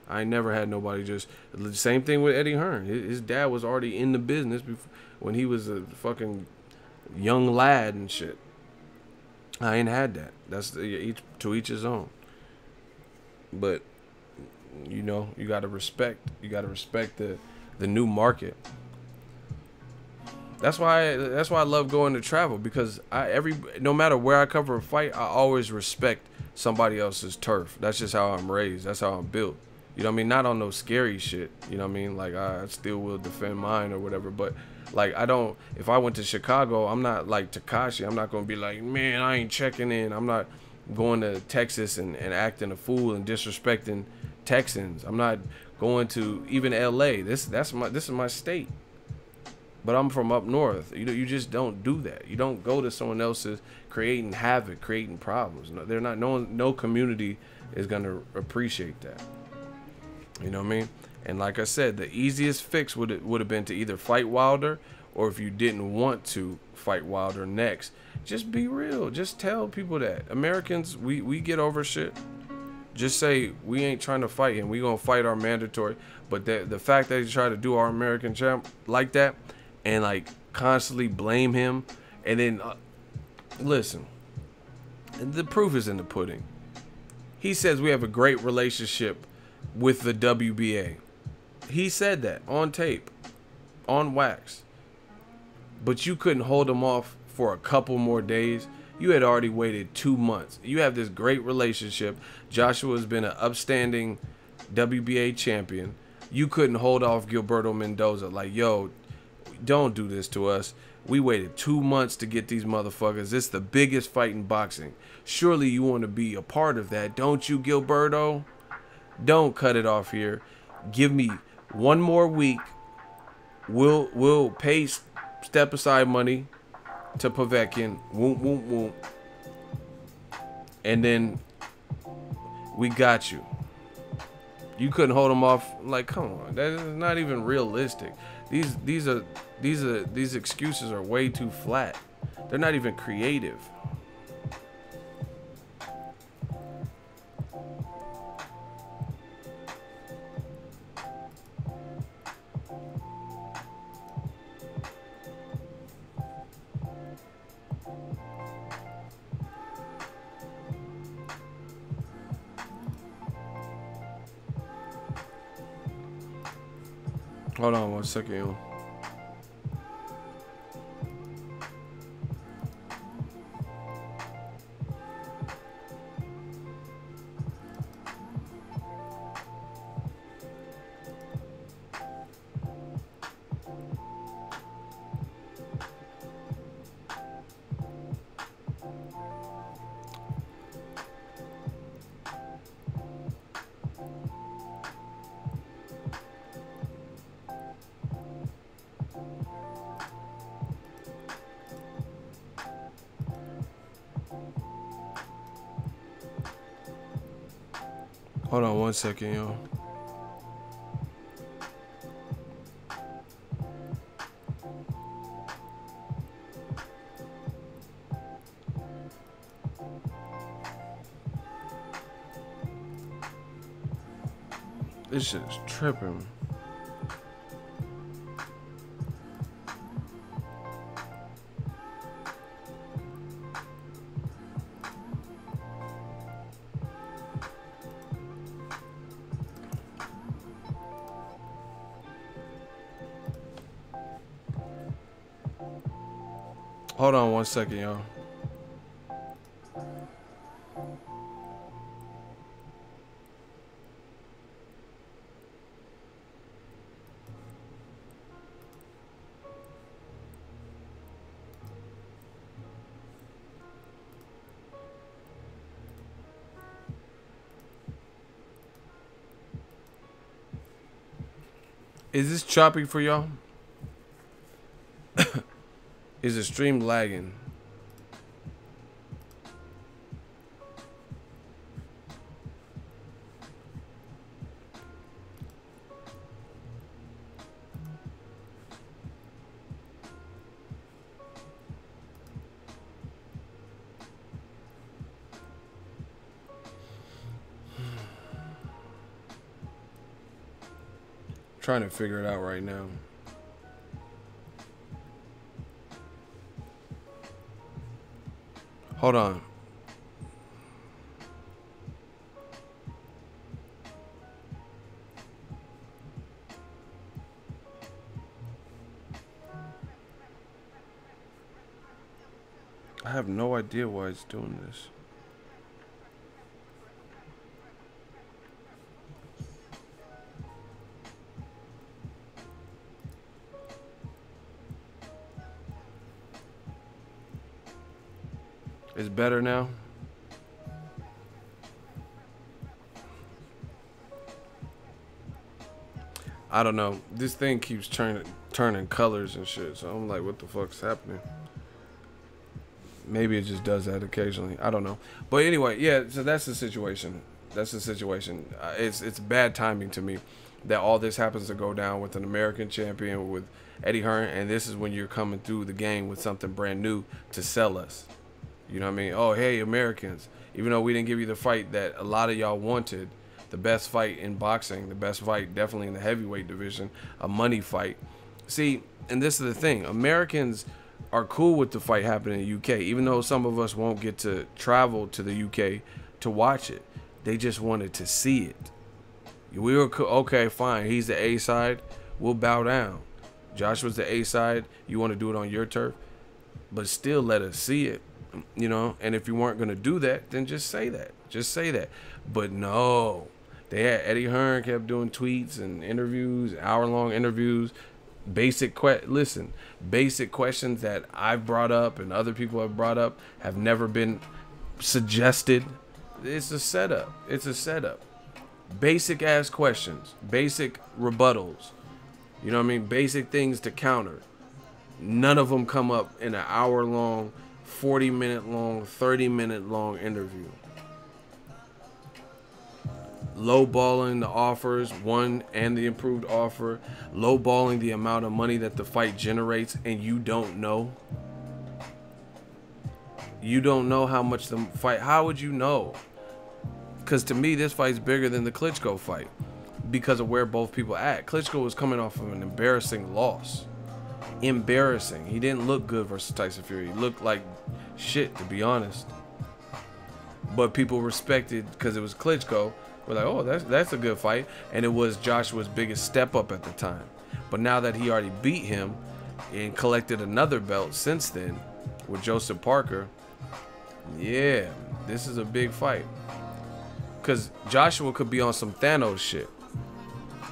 I ain't never had nobody just. The same thing with Eddie Hearn. His dad was already in the business before, when he was a fucking young lad and shit. I ain't had that. That's to each his own. But you know, you gotta respect. You gotta respect the new market. That's why I love going to travel, because no matter where I cover a fight, I always respect somebody else's turf. That's just how I'm raised. That's how I'm built. You know what I mean? Not on no scary shit. You know what I mean? Like, I still will defend mine or whatever. But like, I don't. If I went to Chicago, I'm not like Tekashi. I'm not gonna be like, man, I ain't checking in. I'm not going to Texas and acting a fool and disrespecting Texans. I'm not going to even LA. This is my state. But I'm from up north. You just don't do that. You don't go to someone else's creating havoc, creating problems. No, they're not. No community is gonna appreciate that. You know what I mean? And like I said, the easiest fix would have been to either fight Wilder, or if you didn't want to fight Wilder next, just be real. Just tell people that. Americans, we get over shit. Just say we ain't trying to fight him. We gonna fight our mandatory. But the fact that you try to do our American champ like that, and like constantly blame him, and then listen, the proof is in the pudding. He says we have a great relationship with the WBA. He said that on tape, on wax. But you couldn't hold him off for a couple more days. You had already waited 2 months. You have this great relationship. Joshua's been an upstanding WBA champion. You couldn't hold off Gilberto Mendoza. Like, yo, don't do this to us. We waited 2 months to get these motherfuckers. It's the biggest fight in boxing. Surely you want to be a part of that, don't you, Gilberto? Don't cut it off here. Give me 1 more week. We'll pay step aside money to Povetkin. Whoop. And then we got you. You couldn't hold him off. Like, come on, that is not even realistic. These excuses are way too flat. They're not even creative. Hold on 1 second, yo. Hold on 1 second, yo. This shit is tripping. Hold on 1 second, y'all. Is this choppy for y'all? Is the stream lagging? Trying to figure it out right now. Hold on. I have no idea why it's doing this. It's better now. I don't know. This thing keeps turning colors and shit. So I'm like, what the fuck's happening? Maybe it just does that occasionally. I don't know. But anyway, yeah. So that's the situation. That's the situation. It's bad timing to me that all this happens to go down with an American champion with Eddie Hearn, and this is when you're coming through the game with something brand new to sell us. You know what I mean? Oh, hey, Americans. Even though we didn't give you the fight that a lot of y'all wanted, the best fight in boxing, the best fight definitely in the heavyweight division, a money fight. See, and this is the thing. Americans are cool with the fight happening in the UK, even though some of us won't get to travel to the UK to watch it. They just wanted to see it. We were okay, fine. He's the A side. We'll bow down. Joshua's the A side. You want to do it on your turf, but still let us see it. You know, and if you weren't going to do that, then just say that. Just say that. But no, they had Eddie Hearn kept doing tweets and interviews, hour-long interviews. Basic questions that I've brought up and other people have brought up have never been suggested. It's a setup. It's a setup. Basic ass questions, basic rebuttals. You know what I mean? Basic things to counter. None of them come up in an hour-long, 40-minute long, 30-minute long interview. Lowballing the offers, one, and the improved offer. Lowballing the amount of money that the fight generates, and you don't know. You don't know how much the fight. How would you know? Because to me, this fight's bigger than the Klitschko fight because of where both people at. Klitschko was coming off of an embarrassing loss. Embarrassing. He didn't look good versus Tyson Fury. He looked like shit, to be honest. But people respected because it was Klitschko. We're like, oh, that's a good fight. And it was Joshua's biggest step up at the time. But now that he already beat him and collected another belt since then with Joseph Parker, yeah, this is a big fight. Because Joshua could be on some Thanos shit.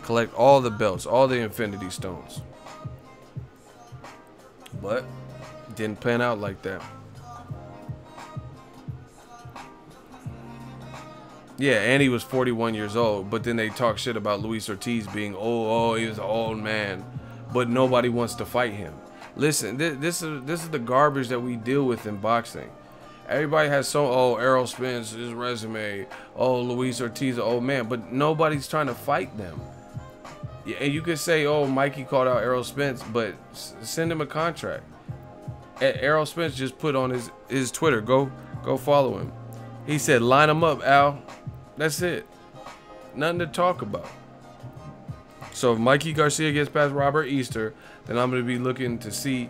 Collect all the belts, all the Infinity Stones. But didn't pan out like that. Yeah, and he was 41 years old. But then they talk shit about Luis Ortiz being old. Oh, he was an old man. But nobody wants to fight him. Listen, this is the garbage that we deal with in boxing. Everybody has Errol Spence, his resume. Oh, Luis Ortiz, an old man. But nobody's trying to fight them. Yeah, and you could say, oh, Mikey called out Errol Spence, but send him a contract. Errol Spence just put on his Twitter. Go follow him. He said, line him up, Al. That's it. Nothing to talk about. So if Mikey Garcia gets past Robert Easter, then I'm going to be looking to see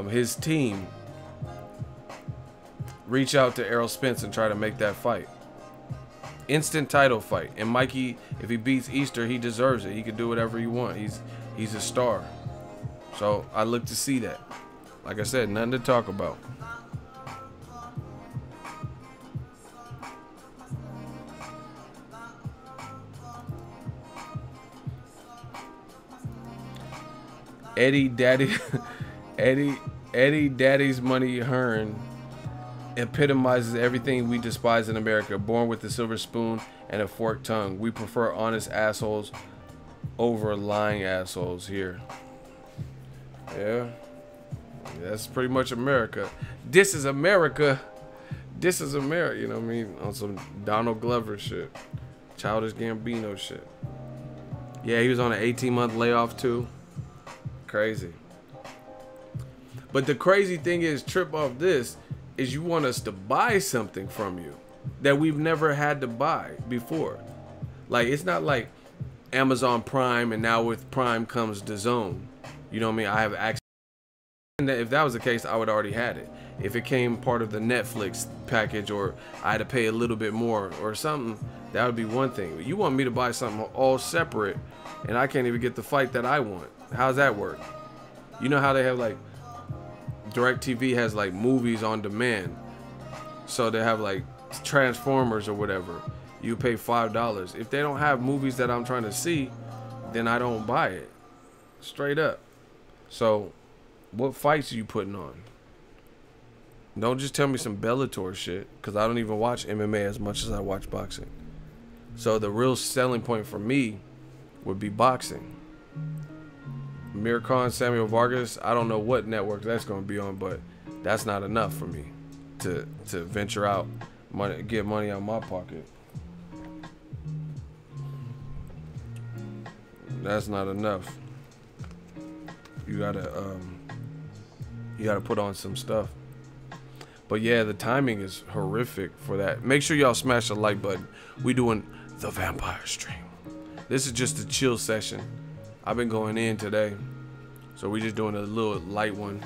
his team reach out to Errol Spence and try to make that fight. Instant title fight. And Mikey, if he beats Easter, he deserves it. He can do whatever he wants. He's a star. So I look to see that. Like I said, nothing to talk about. Eddie Daddy's Money Hearn epitomizes everything we despise in America. Born with a silver spoon and a forked tongue. We prefer honest assholes over lying assholes here. Yeah. That's pretty much America. This is America. This is America. You know what I mean? On some Donald Glover shit. Childish Gambino shit. Yeah, he was on an 18-month layoff too. Crazy. But the crazy thing is, trip off this, is you want us to buy something from you that we've never had to buy before. Like, it's not like Amazon Prime and now with Prime comes DAZN. You know what I mean? I have access. And if that was the case, I would already had it. If it came part of the Netflix package or I had to pay a little bit more or something, that would be one thing. But you want me to buy something all separate and I can't even get the fight that I want. How's that work? You know how they have like DirecTV has like movies on demand. So they have like Transformers or whatever. You pay $5. If they don't have movies that I'm trying to see, then I don't buy it. Straight up. So what fights are you putting on? Don't just tell me some Bellator shit, because I don't even watch MMA as much as I watch boxing. So the real selling point for me would be boxing. Amir Khan, Samuel Vargas, I don't know what network that's going to be on, but that's not enough for me to venture out, get money out of my pocket. That's not enough. You gotta put on some stuff. But yeah, the timing is horrific for that. Make sure y'all smash the like button. We doing the vampire stream. This is just a chill session. I've been going in today, so we just doing a little light one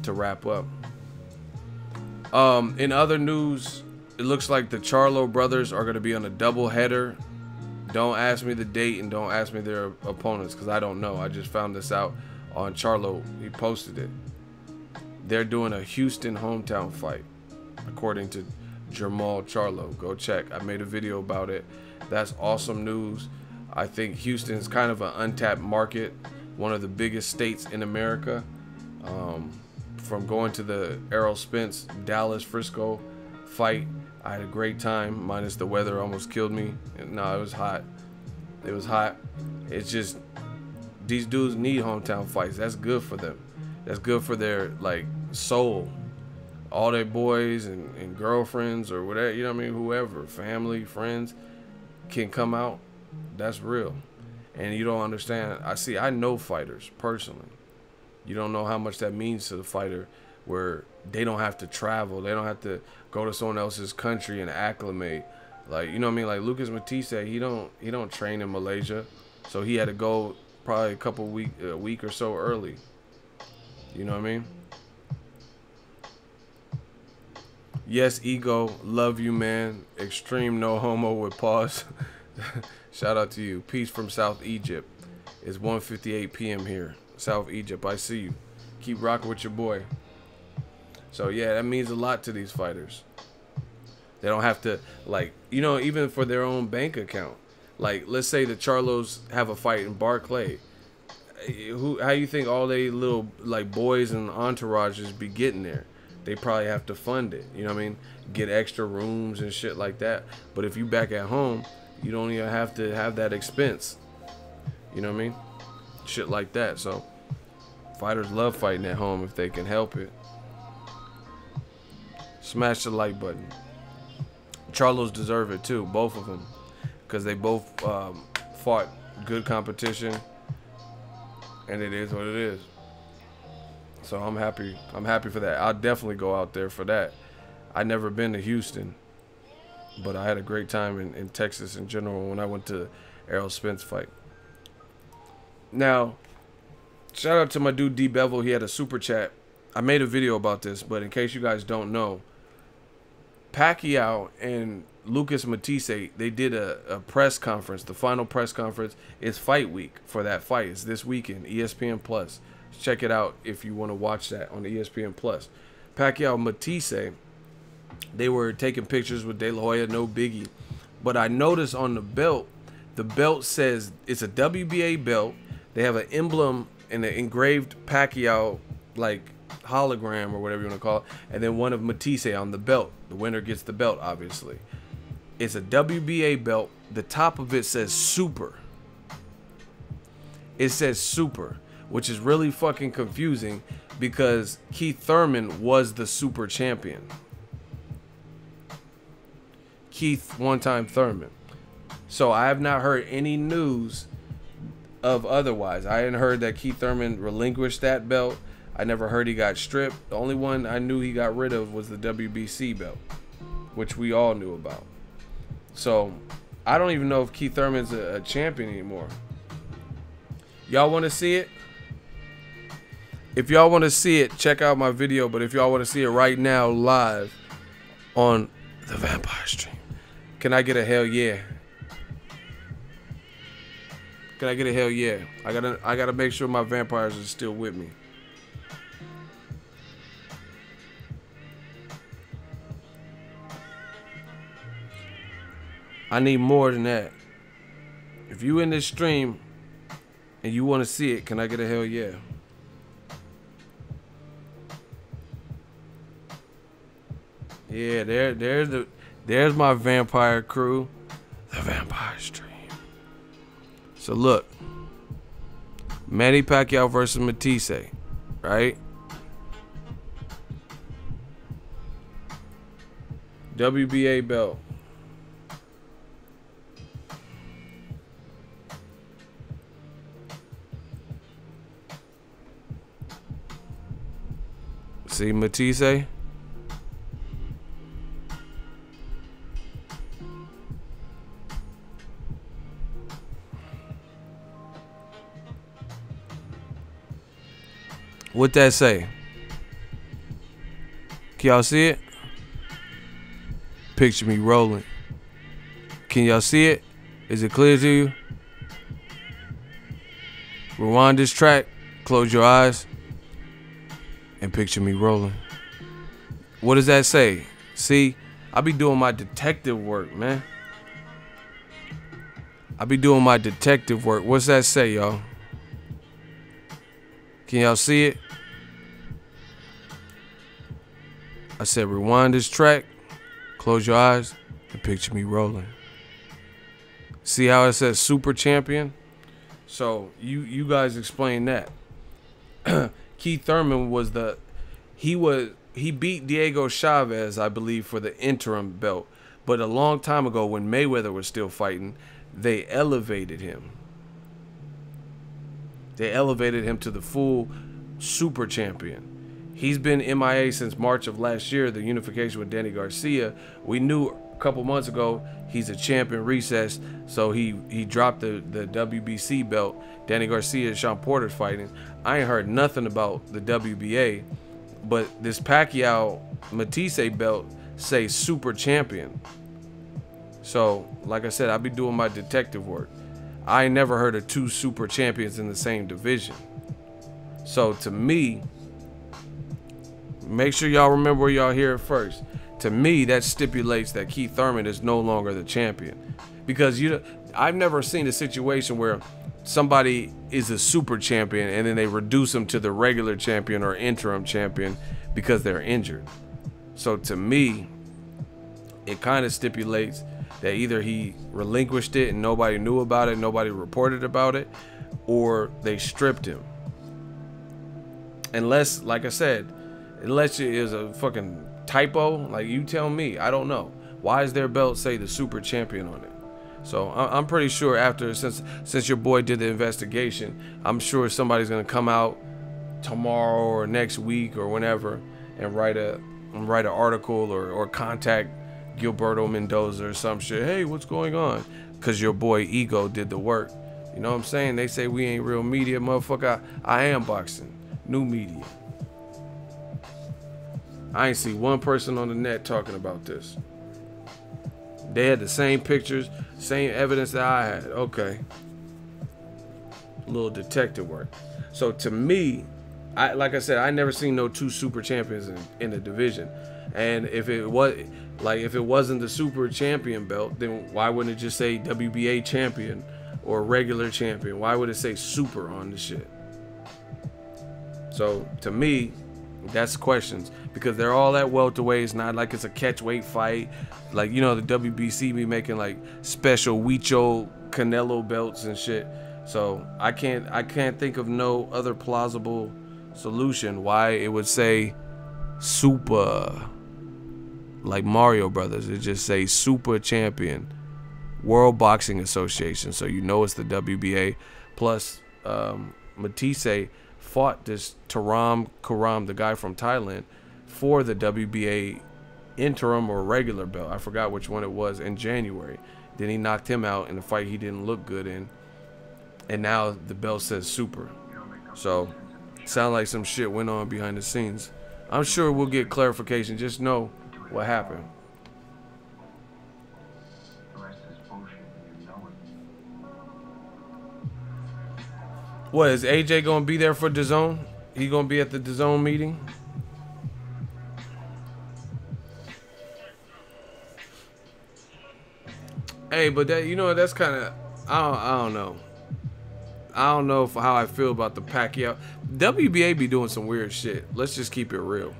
to wrap up. In other news, it looks like the Charlo Brothers are gonna be on a double header. Don't ask me the date and don't ask me their opponents, because I don't know. I just found this out on Charlo. He posted it. They're doing a Houston hometown fight, according to Jamal Charlo. Go check. I made a video about it. That's awesome news. I think Houston's kind of an untapped market, one of the biggest states in America. From going to the Errol Spence Dallas Frisco fight, I had a great time, minus the weather almost killed me. No, it was hot. It was hot. It's just, these dudes need hometown fights. That's good for them. That's good for their like soul. All their boys and girlfriends or whatever, you know what I mean, whoever, family, friends can come out. That's real. And you don't understand. I know fighters personally. You don't know how much that means to the fighter, where they don't have to travel. They don't have to go to someone else's country and acclimate. Like, you know what I mean? Like Lucas Matthysse, he don't train in Malaysia, so he had to go probably a week or so early. You know what I mean? Yes, Ego, love you, man. Extreme no homo with pause. Shout out to you. Peace from South Egypt. It's 1:58 p.m. here. South Egypt, I see you. Keep rocking with your boy. So yeah, that means a lot to these fighters. They don't have to, like, you know, even for their own bank account. Like, let's say the Charlos have a fight in Barclay. How you think all they little like boys and entourages be getting there? They probably have to fund it. You know what I mean? Get extra rooms and shit like that. But if you back at home, you don't even have to have that expense. You know what I mean? Shit like that. So fighters love fighting at home if they can help it. Smash the like button. Charlos deserve it too, both of them, because they both fought good competition, and it is what it is. So I'm happy for that. I'll definitely go out there for that. I've never been to Houston, but I had a great time in Texas in general when I went to Errol Spence fight. Now, shout out to my dude D Bevel. He had a super chat. I made a video about this, but in case you guys don't know, Pacquiao and Lucas Matthysse, they did a press conference. The final press conference is fight week for that fight. It's this weekend, ESPN Plus. Check it out if you want to watch that on ESPN Plus. Pacquiao Matthysse, they were taking pictures with De La Hoya, no biggie. But I noticed on the belt says it's a WBA belt. They have an emblem and an engraved Pacquiao like hologram or whatever you want to call it, and then one of Matthysse on the belt. The winner gets the belt, obviously. It's a WBA belt. The top of it says super. It says super, which is really fucking confusing because Keith Thurman was the super champion. Keith one-time Thurman. So I have not heard any news of otherwise. I hadn't heard that Keith Thurman relinquished that belt. I never heard he got stripped. The only one I knew he got rid of was the WBC belt, which we all knew about. So I don't even know if Keith Thurman's a champion anymore. Y'all want to see it? If y'all want to see it, check out my video. But if y'all want to see it right now live on the Vampire Stream, can I get a hell yeah? Can I get a hell yeah? I gotta make sure my vampires are still with me. I need more than that. If you in this stream and you want to see it, can I get a hell yeah? Yeah, there's my vampire crew, the Vampire Stream. So look, Manny Pacquiao versus Matthysse, right? WBA belt. See Matthysse? What that say? Can y'all see it? Picture me rolling. Can y'all see it? Is it clear to you? Rewind this track, close your eyes, and picture me rolling. What does that say? See, I be doing my detective work, man. I be doing my detective work. What's that say, y'all? Can y'all see it? I said rewind this track, close your eyes, and picture me rolling. See how it says super champion? So you guys explain that. Keith Thurman was he beat Diego Chavez, I believe, for the interim belt. But a long time ago, when Mayweather was still fighting, they elevated him. They elevated him to the full super champion. He's been MIA since March of last year, the unification with Danny Garcia. We knew a couple months ago he's a champion recess, so he dropped the WBC belt. Danny Garcia and Sean Porter's fighting. I ain't heard nothing about the WBA, but this Pacquiao Matthysse belt say super champion. So, like I said, I be doing my detective work. I ain't never heard of two super champions in the same division. So to me, make sure y'all remember where y'all hear it first. To me, that stipulates that Keith Thurman is no longer the champion. Because I've never seen a situation where somebody is a super champion and then they reduce him to the regular champion or interim champion because they're injured. So to me, it kind of stipulates that either he relinquished it and nobody knew about it, nobody reported about it, or they stripped him. Unless, like I said, unless it is a fucking typo, like you tell me, I don't know. Why does their belt say the super champion on it? So I'm pretty sure after, since your boy did the investigation, I'm sure somebody's gonna come out tomorrow or next week or whenever and write an article or contact Gilberto Mendoza or some shit. Hey, what's going on? Because your boy Ego did the work. You know what I'm saying? They say we ain't real media, motherfucker. I am boxing. New media. I ain't see one person on the net talking about this. They had the same pictures, same evidence that I had. Okay. A little detective work. So to me, like I said, I never seen no two super champions in the division. And if it wasn't the super champion belt, then why wouldn't it just say WBA champion or regular champion? Why would it say super on the shit? So to me, that's questions, because they're all at welterweight. It's not like it's a catchweight fight. Like, you know, the WBC be making like special Huicho Canelo belts and shit. So I can't think of no other plausible solution why it would say super, like Mario Brothers. It just say super champion, World Boxing Association. So you know it's the WBA. Plus Matthysse fought this Taram Karam, the guy from Thailand, for the WBA interim or regular belt. I forgot which one it was, in January. Then he knocked him out in a fight he didn't look good in. And now the belt says super. So sound like some shit went on behind the scenes. I'm sure we'll get clarification. Just know what happened. What, is AJ gonna be there for DAZN? He gonna be at the DAZN meeting? Hey, but that, you know, that's kind of, I don't know. I don't know how I feel about the Pacquiao. WBA be doing some weird shit. Let's just keep it real.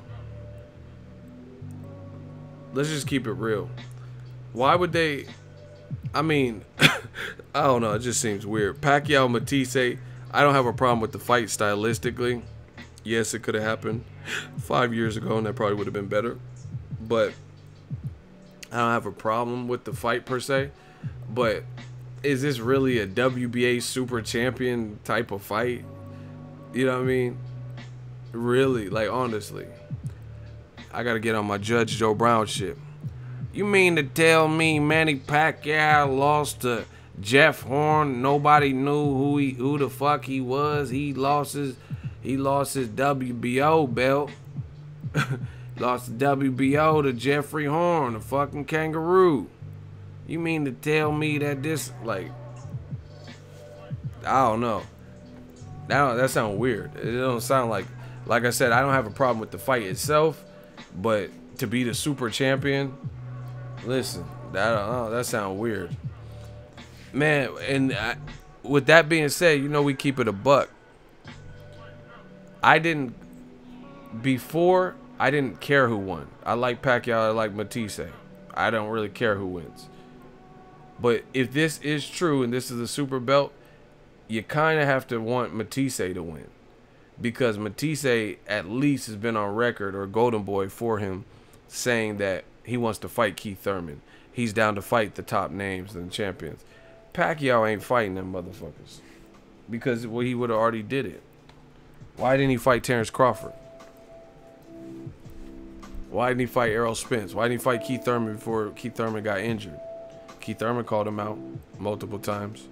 Let's just keep it real. Why would they? I mean, I don't know. It just seems weird. Pacquiao, Matthysse. I don't have a problem with the fight stylistically. Yes, it could have happened 5 years ago, and that probably would have been better. But I don't have a problem with the fight per se. But is this really a WBA super champion type of fight? You know what I mean? Really, like, honestly. I gotta get on my Judge Joe Brown shit. You mean to tell me Manny Pacquiao lost to Jeff Hearn? Nobody knew who the fuck he was. He lost his WBO belt. Lost the WBO to Jeffrey Hearn, the fucking kangaroo. You mean to tell me that this, like, I don't know. That sounds weird. It don't sound like I said, I don't have a problem with the fight itself, but to be the super champion, listen, that sounds weird. Man, and with that being said, you know, we keep it a buck. I didn't care who won. I like Pacquiao, I like Matthysse. I don't really care who wins. But if this is true and this is a super belt, you kind of have to want Matthysse to win. Because Matthysse at least has been on record, or Golden Boy for him, saying that he wants to fight Keith Thurman. He's down to fight the top names and champions. Pacquiao ain't fighting them motherfuckers. Because, well, he would have already did it. Why didn't he fight Terrence Crawford? Why didn't he fight Errol Spence? Why didn't he fight Keith Thurman before Keith Thurman got injured? Keith Thurman called him out multiple times.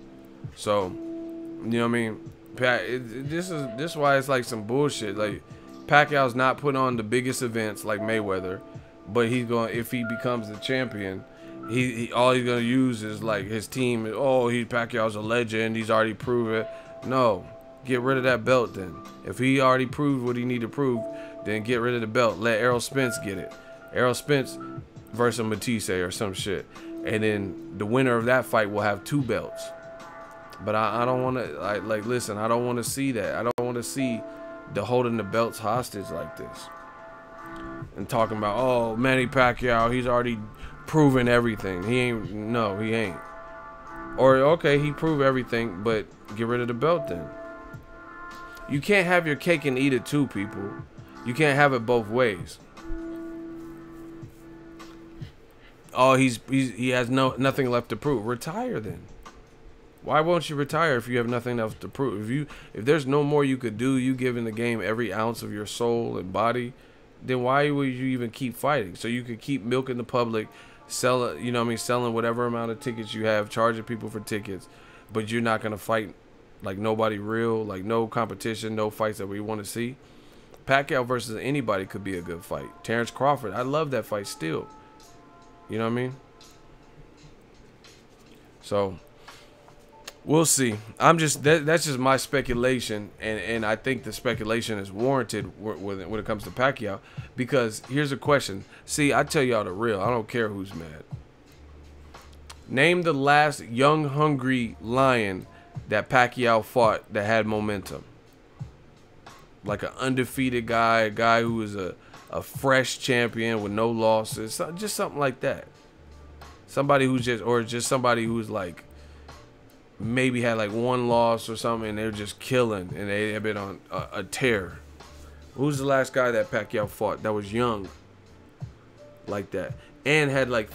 So, you know what I mean? This is why it's like some bullshit. Like, Pacquiao's not putting on the biggest events like Mayweather, but he's going, if he becomes the champion, he all he's gonna use is like his team. Oh, Pacquiao's a legend. He's already proved it. No, get rid of that belt then. If he already proved what he need to prove, then get rid of the belt. Let Errol Spence get it. Errol Spence versus Matthysse or some shit. And then the winner of that fight will have 2 belts. But I don't want to, like, listen, I don't want to see that. I don't want to see the holding the belts hostage like this. And talking about, oh, Manny Pacquiao, he's already proven everything. He ain't, no, he ain't. Or, okay, he proved everything, but get rid of the belt then. You can't have your cake and eat it too, people. You can't have it both ways. Oh, he has nothing left to prove. Retire then. Why won't you retire if you have nothing else to prove? If there's no more you could do, you giving the game every ounce of your soul and body, then why would you even keep fighting? So you could keep milking the public, selling whatever amount of tickets you have, charging people for tickets, but you're not gonna fight like nobody real, like no competition, no fights that we want to see. Pacquiao versus anybody could be a good fight. Terrence Crawford, I love that fight still. You know what I mean? So we'll see. I'm just that's just my speculation, and I think the speculation is warranted when it comes to Pacquiao, because here's a question. See, I tell y'all the real. I don't care who's mad. Name the last young, hungry lion that Pacquiao fought that had momentum. Like an undefeated guy, a guy who was a fresh champion with no losses, just something like that. Somebody who's just somebody who's like maybe had like one loss or something, and they're just killing, and they have been on a tear. Who's the last guy that Pacquiao fought that was young like that and had like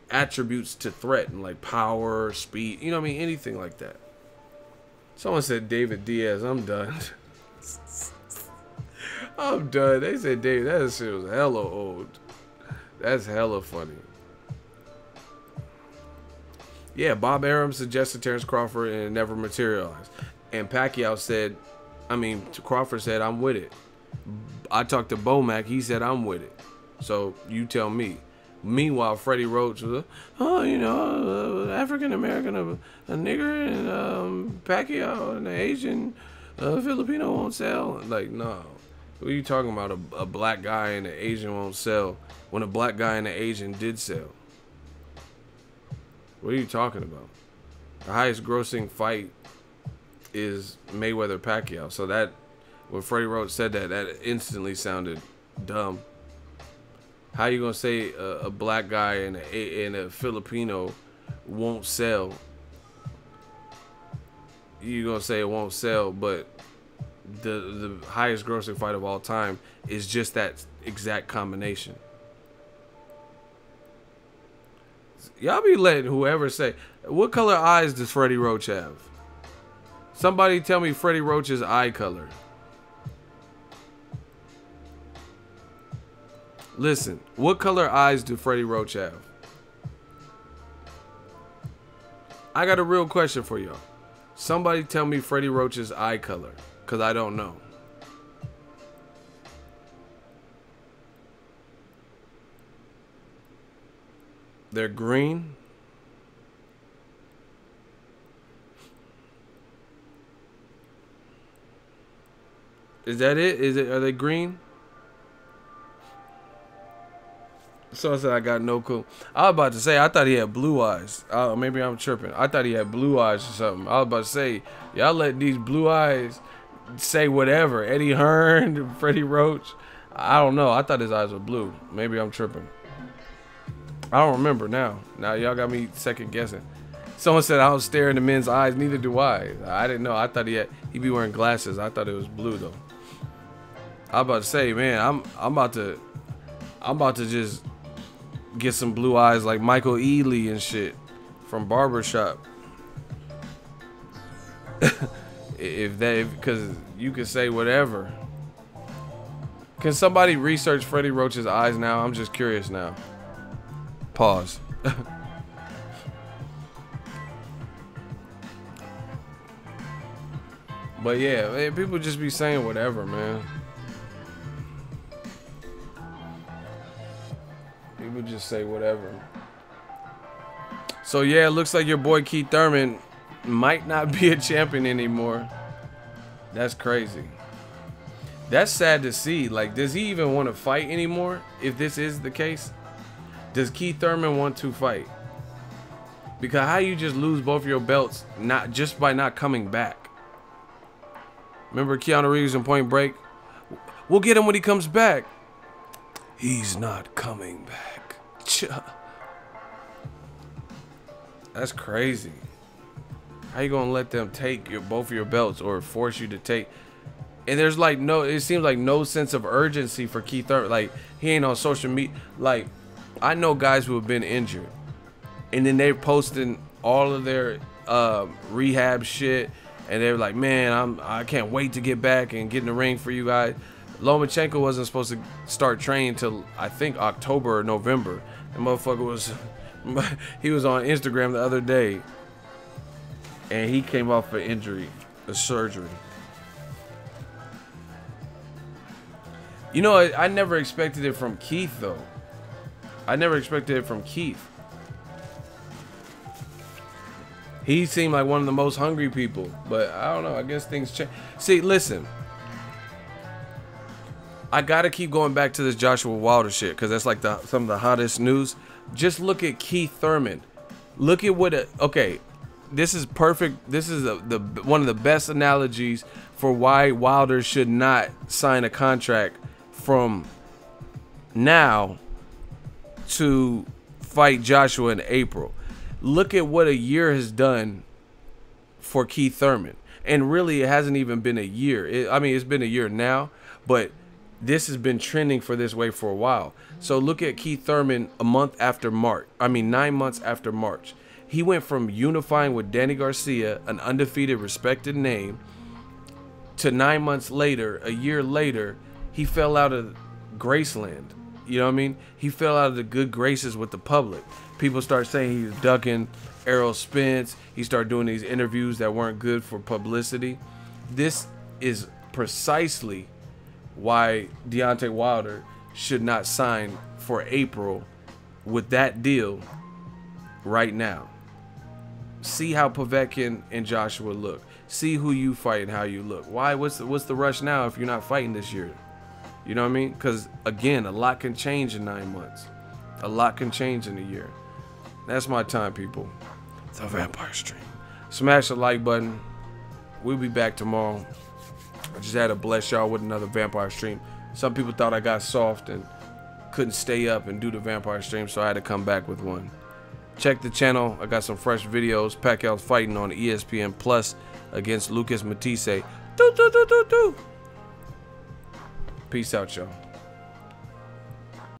attributes to threaten, like power, speed, you know what I mean, anything like that? Someone said David Diaz. I'm done. I'm done. They said David. That shit was hella old. That's hella funny. Yeah, Bob Arum suggested Terrence Crawford and it never materialized. And Pacquiao said, Crawford said, I'm with it. I talked to Bomac. He said, I'm with it. So you tell me. Meanwhile, Freddie Roach was, African American, a nigger, and Pacquiao, and an Asian, Filipino won't sell. Like, no. What are you talking about? A black guy and an Asian won't sell when a black guy and an Asian did sell? What are you talking about? The highest grossing fight is Mayweather Pacquiao. So that, when Freddie Roach said that, that instantly sounded dumb. How you gonna say a black guy and a Filipino won't sell? You gonna say it won't sell, but the highest grossing fight of all time is just that exact combination. Y'all be letting whoever say, what color eyes does Freddie Roach have? Somebody tell me Freddie Roach's eye color. Listen, what color eyes do Freddie Roach have? I got a real question for y'all. Somebody tell me Freddie Roach's eye color, because I don't know. They're green. Is that it? Are they green? So I said I got no clue. I was about to say I thought he had blue eyes. Maybe I'm tripping. I thought he had blue eyes or something. I was about to say, y'all let these blue eyes say whatever. Eddie Hearn, Freddie Roach. I don't know. I thought his eyes were blue. Maybe I'm tripping. I don't remember now. Now y'all got me second guessing. Someone said I don't stare into men's eyes. Neither do I. I didn't know. I thought he'd be wearing glasses. I thought it was blue though. I was about to say, man, I'm about to just get some blue eyes like Michael Ealy and shit from Barbershop. Because you can say whatever. Can somebody research Freddie Roach's eyes now? I'm just curious now. Pause. But yeah, man, people just be saying whatever, man. People just say whatever. So yeah, it looks like your boy Keith Thurman might not be a champion anymore. That's crazy. That's sad to see. Like, does he even want to fight anymore? If this is the case, does Keith Thurman want to fight? Because how you just lose both your belts not just by not coming back? Remember Keanu Reeves in Point Break? We'll get him when he comes back. He's not coming back. That's crazy. How you gonna let them take both of your belts or force you to take? And there's like it seems like no sense of urgency for Keith Thurman. Like, he ain't on social media. Like, I know guys who have been injured, and then they're posting all of their rehab shit, and they're like, man, I can't wait to get back and get in the ring for you guys. Lomachenko wasn't supposed to start training till I think October or November. The motherfucker was, he was on Instagram the other day and he came off an injury, a surgery. You know, I never expected it from Keith, though. I never expected it from Keith. He seemed like one of the most hungry people, but I don't know. I guess things change. See, listen. I gotta keep going back to this Joshua Wilder shit because that's like some of the hottest news. Just look at Keith Thurman. Look at what. Okay, this is perfect. This is one of the best analogies for why Wilder should not sign a contract from now to fight Joshua in April. Look at what a year has done for Keith Thurman. And really, it hasn't even been a year. I mean, it's been a year now, but this has been trending for this way for a while. So look at Keith Thurman a month after March. I mean, 9 months after March. He went from unifying with Danny Garcia, an undefeated, respected name, to 9 months later, a year later, he fell out of Graceland. You know what I mean? He fell out of the good graces with the public. People start saying he was ducking Errol Spence. He started doing these interviews that weren't good for publicity. This is precisely why Deontay Wilder should not sign for April with that deal right now. See how Povetkin and Joshua look. See who you fight and how you look. Why? What's the rush now if you're not fighting this year? You know what I mean? Because, again, a lot can change in 9 months. A lot can change in a year. That's my time, people. The Vampire Stream. Smash the like button. We'll be back tomorrow. I just had to bless y'all with another Vampire Stream. Some people thought I got soft and couldn't stay up and do the Vampire Stream, so I had to come back with one. Check the channel. I got some fresh videos. Pacquiao's fighting on ESPN Plus against Lucas Matthysse. Peace out, y'all.